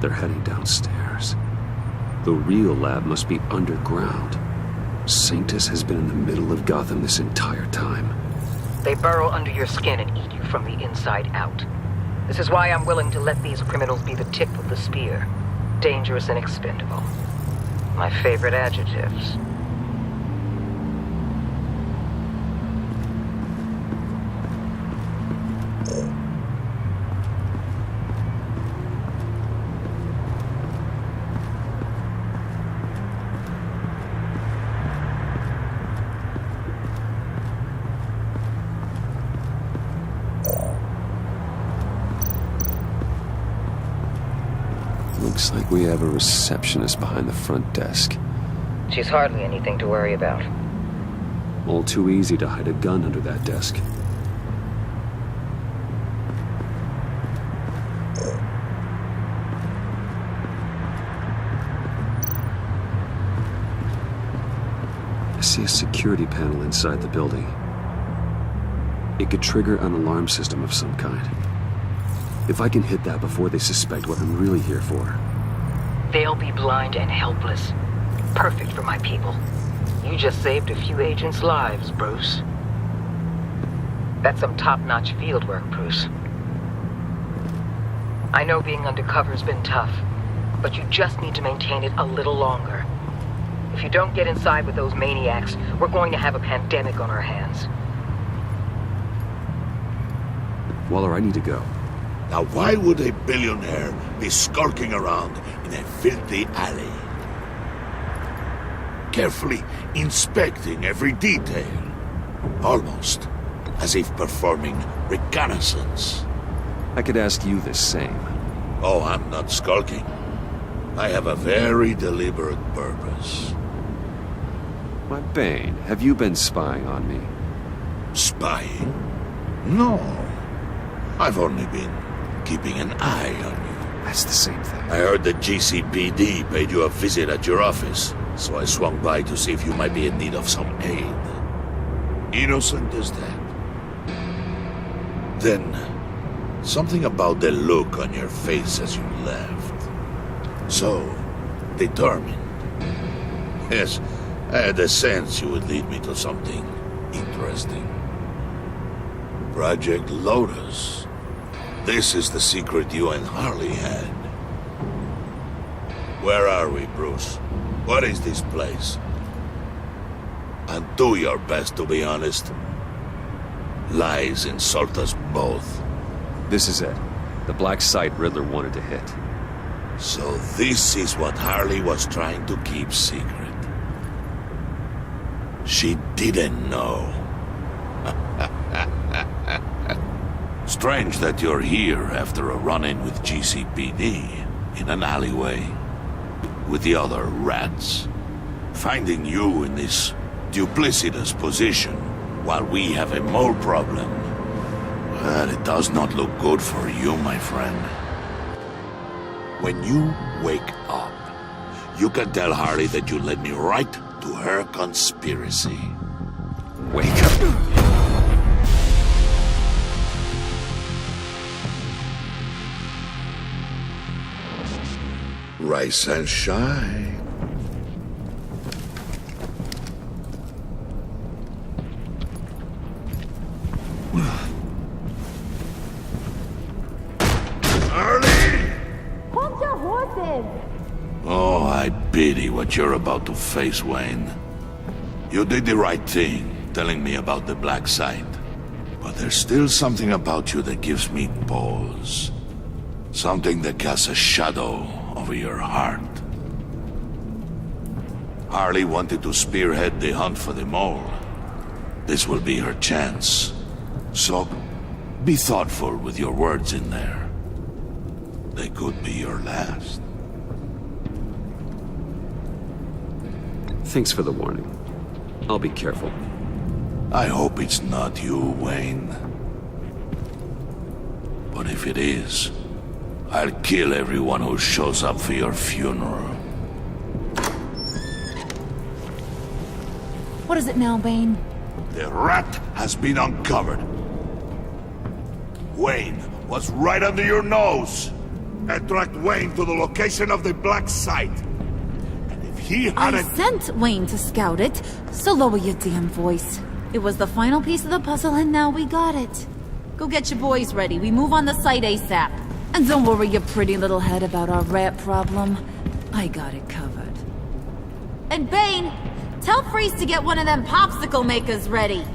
[SPEAKER 1] They're heading downstairs. The real lab must be underground. Sanctus has been in the middle of Gotham this entire time.
[SPEAKER 19] They burrow under your skin and eat you from the inside out. This is why I'm willing to let these criminals be the tip of the spear. Dangerous and expendable. My favorite adjectives.
[SPEAKER 1] Looks like we have a receptionist behind the front desk.
[SPEAKER 19] She's hardly anything to worry about.
[SPEAKER 1] All too easy to hide a gun under that desk. I see a security panel inside the building. It could trigger an alarm system of some kind. If I can hit that before they suspect what I'm really here for.
[SPEAKER 19] They'll be blind and helpless. Perfect for my people. You just saved a few agents' lives, Bruce. That's some top-notch field work, Bruce. I know being undercover's been tough, but you just need to maintain it a little longer. If you don't get inside with those maniacs, we're going to have a pandemic on our hands.
[SPEAKER 1] Waller, I need to go.
[SPEAKER 14] Now why would a billionaire be skulking around in a filthy alley? Carefully inspecting every detail. Almost as if performing reconnaissance.
[SPEAKER 1] I could ask you the same.
[SPEAKER 14] Oh, I'm not skulking. I have a very deliberate purpose.
[SPEAKER 1] My Bane, have you been spying on me?
[SPEAKER 14] Spying? No. I've only been keeping an eye on you.
[SPEAKER 1] That's the same thing.
[SPEAKER 14] I heard the GCPD paid you a visit at your office, so I swung by to see if you might be in need of some aid. Innocent as that. Then, something about the look on your face as you left. So, determined. Yes, I had a sense you would lead me to something interesting. Project Lotus. This is the secret you and Harley had. Where are we, Bruce? What is this place? And do your best to be honest. Lies insult us both.
[SPEAKER 1] This is it. The black site Riddler wanted to hit.
[SPEAKER 14] So this is what Harley was trying to keep secret. She didn't know. Strange that you're here after a run-in with GCPD in an alleyway with the other rats. Finding you in this duplicitous position while we have a mole problem. Well, it does not look good for you, my friend. When you wake up, you can tell Harley that you led me right to her conspiracy.
[SPEAKER 1] Wake up.
[SPEAKER 14] Rise and shine.
[SPEAKER 3] Hold your horses!
[SPEAKER 14] Oh, I pity what you're about to face, Wayne. You did the right thing, telling me about the black site. But there's still something about you that gives me pause. Something that casts a shadow over your heart. Harley wanted to spearhead the hunt for the mole. This will be her chance. So, be thoughtful with your words in there. They could be your last.
[SPEAKER 1] Thanks for the warning. I'll be careful.
[SPEAKER 14] I hope it's not you, Wayne. But if it is, I'll kill everyone who shows up for your funeral.
[SPEAKER 3] What is it now, Bane?
[SPEAKER 14] The rat has been uncovered. Wayne was right under your nose. I tracked Wayne to the location of the black site. And if he hadn't...
[SPEAKER 3] I sent Wayne to scout it, so lower your damn voice. It was the final piece of the puzzle, and now we got it. Go get your boys ready. We move on the site ASAP. And don't worry your pretty little head about our rat problem. I got it covered. And Bane, tell Freeze to get one of them popsicle makers ready.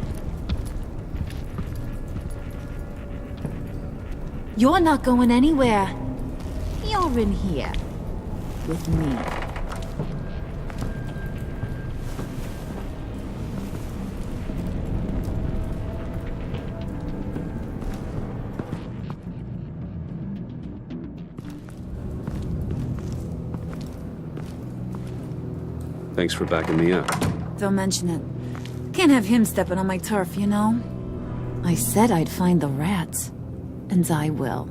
[SPEAKER 3] You're not going anywhere. You're in here. With me.
[SPEAKER 1] Thanks for backing me up.
[SPEAKER 3] Don't mention it. Can't have him stepping on my turf, you know? I said I'd find the rats. And I will.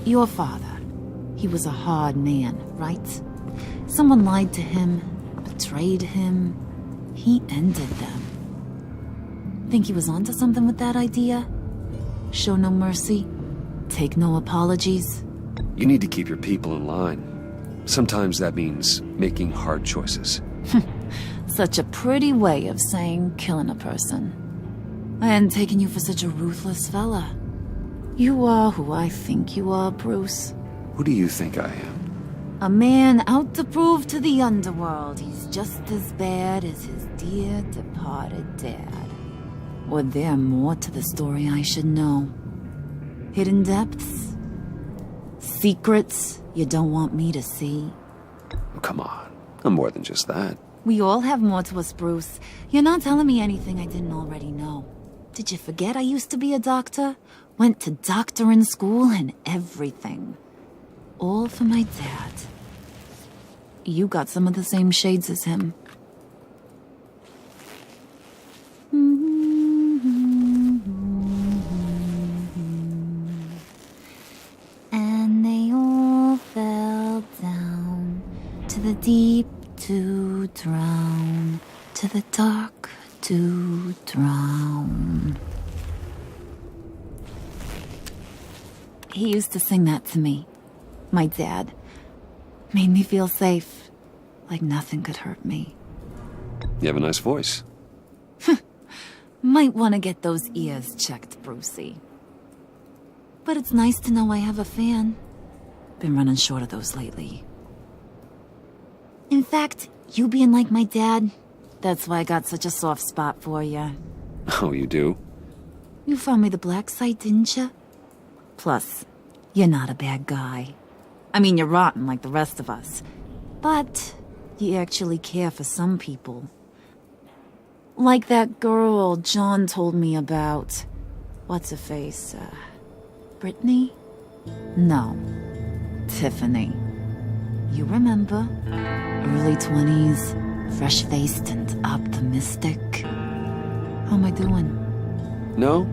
[SPEAKER 3] Your father. He was a hard man, right? Someone lied to him, betrayed him. He ended them. Think he was onto something with that idea? Show no mercy? Take no apologies?
[SPEAKER 1] You need to keep your people in line. Sometimes that means making hard choices.
[SPEAKER 3] Such a pretty way of saying killing a person. I hadn't taken you for such a ruthless fella. You are who I think you are, Bruce.
[SPEAKER 1] Who do you think I am?
[SPEAKER 3] A man out to prove to the underworld he's just as bad as his dear departed dad. Or there more to the story I should know? Hidden depths? Secrets you don't want me to see?
[SPEAKER 1] Oh, come on. I'm more than just that.
[SPEAKER 3] We all have more to us, Bruce. You're not telling me anything I didn't already know. Did you forget I used to be a doctor? Went to doctoring school and everything. All for my dad. You got some of the same shades as him. And they all fell down to the deep to drown, to the dark to drown. He used to sing that to me. My dad. Made me feel safe. Like nothing could hurt me.
[SPEAKER 1] You have a nice voice.
[SPEAKER 3] Might want to get those ears checked, Brucey. But it's nice to know I have a fan. Been running short of those lately. In fact, you being like my dad, that's why I got such a soft spot for you.
[SPEAKER 1] Oh, you do?
[SPEAKER 3] You found me the black site, didn't you? Plus, you're not a bad guy. I mean, you're rotten like the rest of us. But you actually care for some people. Like that girl John told me about. What's her face? Brittany? No. Tiffany. You remember? Early 20s, fresh-faced and optimistic. How am I doing?
[SPEAKER 1] No,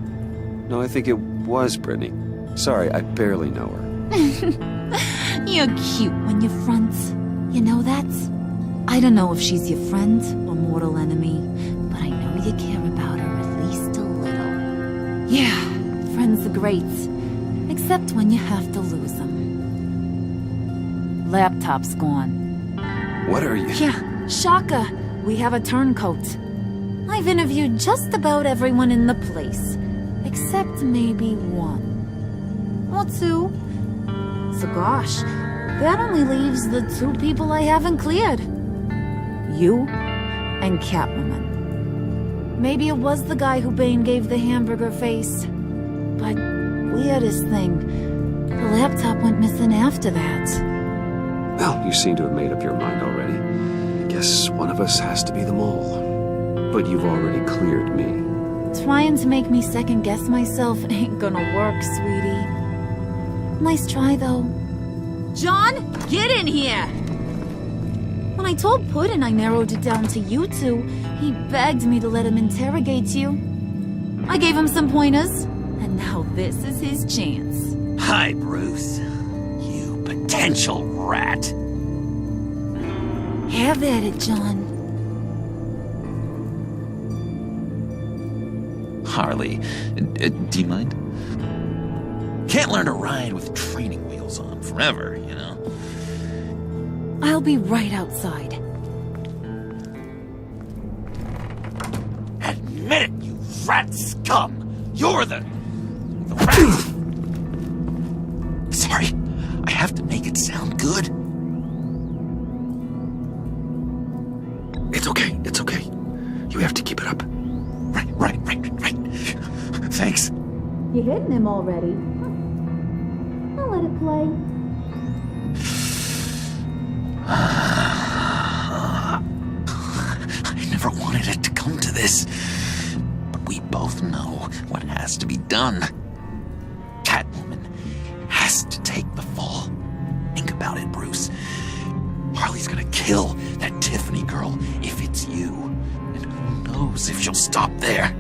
[SPEAKER 1] I think it was Brittany. Sorry, I barely know her.
[SPEAKER 3] You're cute when you front. You know that? I don't know if she's your friend or mortal enemy, but I know you care about her at least a little. Yeah, friends are great. Except when you have to lose them. Laptop's gone.
[SPEAKER 1] What are you...
[SPEAKER 3] Yeah, shocker. We have a turncoat. I've interviewed just about everyone in the place. Except maybe one. Or two. So gosh, that only leaves the two people I haven't cleared. You and Catwoman. Maybe it was the guy who Bane gave the hamburger face. But weirdest thing, the laptop went missing after that.
[SPEAKER 1] Well, you seem to have made up your mind already. I guess one of us has to be the mole. But you've already cleared me.
[SPEAKER 3] Trying to make me second-guess myself ain't gonna work, sweetie. Nice try, though. John, get in here! When I told Puddin' I narrowed it down to you two, he begged me to let him interrogate you. I gave him some pointers, and now this is his chance.
[SPEAKER 6] Hi, Bruce. You potential rat.
[SPEAKER 3] Have at it, John.
[SPEAKER 6] Harley, do you mind? Can't learn to ride with training wheels on forever, you know?
[SPEAKER 3] I'll be right outside.
[SPEAKER 6] Admit it, you rat scum! You're the rat! Sorry, I have to make it sound good.
[SPEAKER 1] It's okay. You have to keep it up.
[SPEAKER 6] Right. Thanks.
[SPEAKER 3] You hitting him already? I'll let it play.
[SPEAKER 6] I never wanted it to come to this. But we both know what has to be done. Catwoman has to take the fall. Think about it, Bruce. Harley's gonna kill that Tiffany girl if it's you. And who knows if she'll stop there.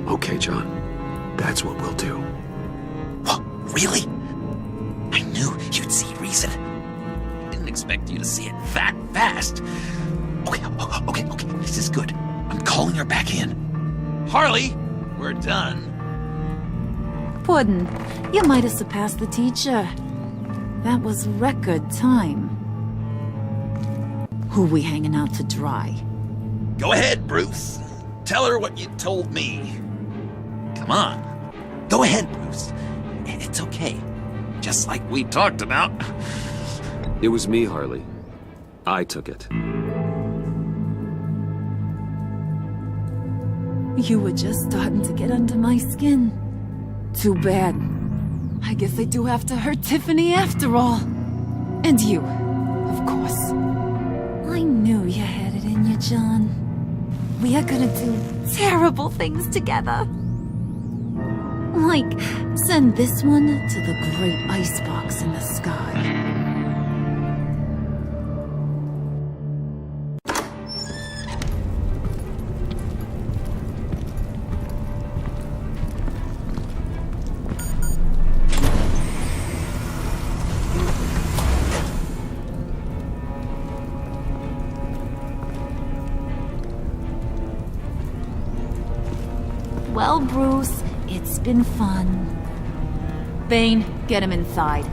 [SPEAKER 1] Okay, John. That's what we'll do.
[SPEAKER 6] What? Really? I knew you'd see reason. I didn't expect you to see it that fast. Okay. This is good. I'm calling her back in. Harley, we're done.
[SPEAKER 3] Puddin', you might have surpassed the teacher. That was record time. Who we hanging out to dry?
[SPEAKER 6] Go ahead, Bruce. Tell her what you told me. Come on. Go ahead, Bruce. It's okay. Just like we talked about.
[SPEAKER 1] It was me, Harley. I took it.
[SPEAKER 3] You were just starting to get under my skin. Too bad. I guess I do have to hurt Tiffany after all. And you, of course. I knew you had it in you, John. We are gonna do terrible things together. Like, send this one to the great icebox in the sky. Well, Bruce, it's been fun. Bane, get him inside.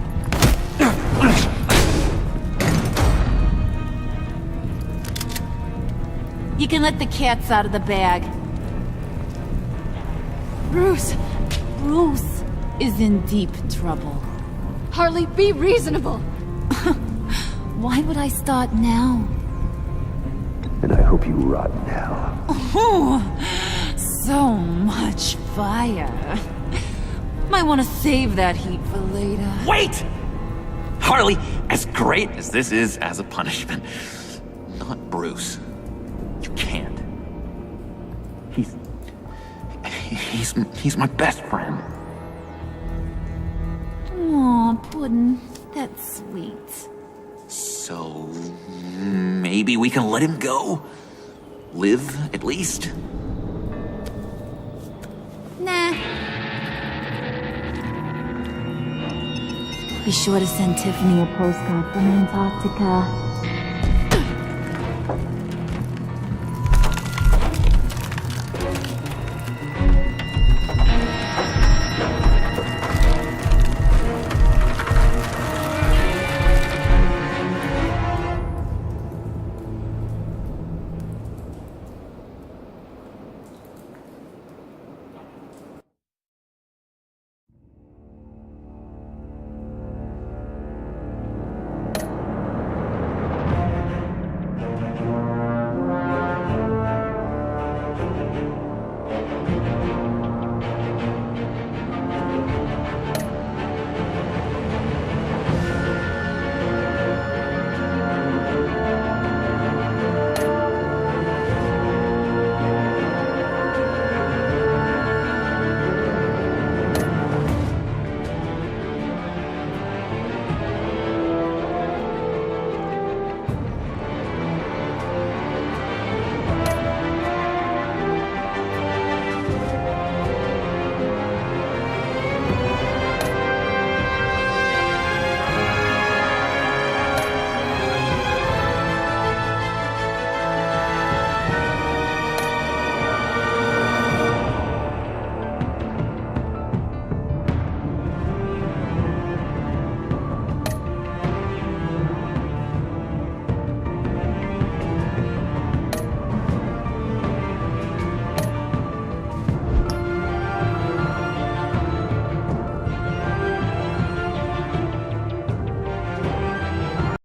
[SPEAKER 3] You can let the cats out of the bag. Bruce, is in deep trouble.
[SPEAKER 2] Harley, be reasonable!
[SPEAKER 3] Why would I start now?
[SPEAKER 1] And I hope you rot now.
[SPEAKER 3] Oh, so much fire. Might want to save that heat for later.
[SPEAKER 6] Wait! Harley, as great as this is as a punishment, not Bruce. You can't. He's my best friend.
[SPEAKER 3] Aw, Puddin', that's sweet.
[SPEAKER 6] So maybe we can let him go? Live, at least?
[SPEAKER 3] Nah. Be sure to send Tiffany a postcard from Antarctica.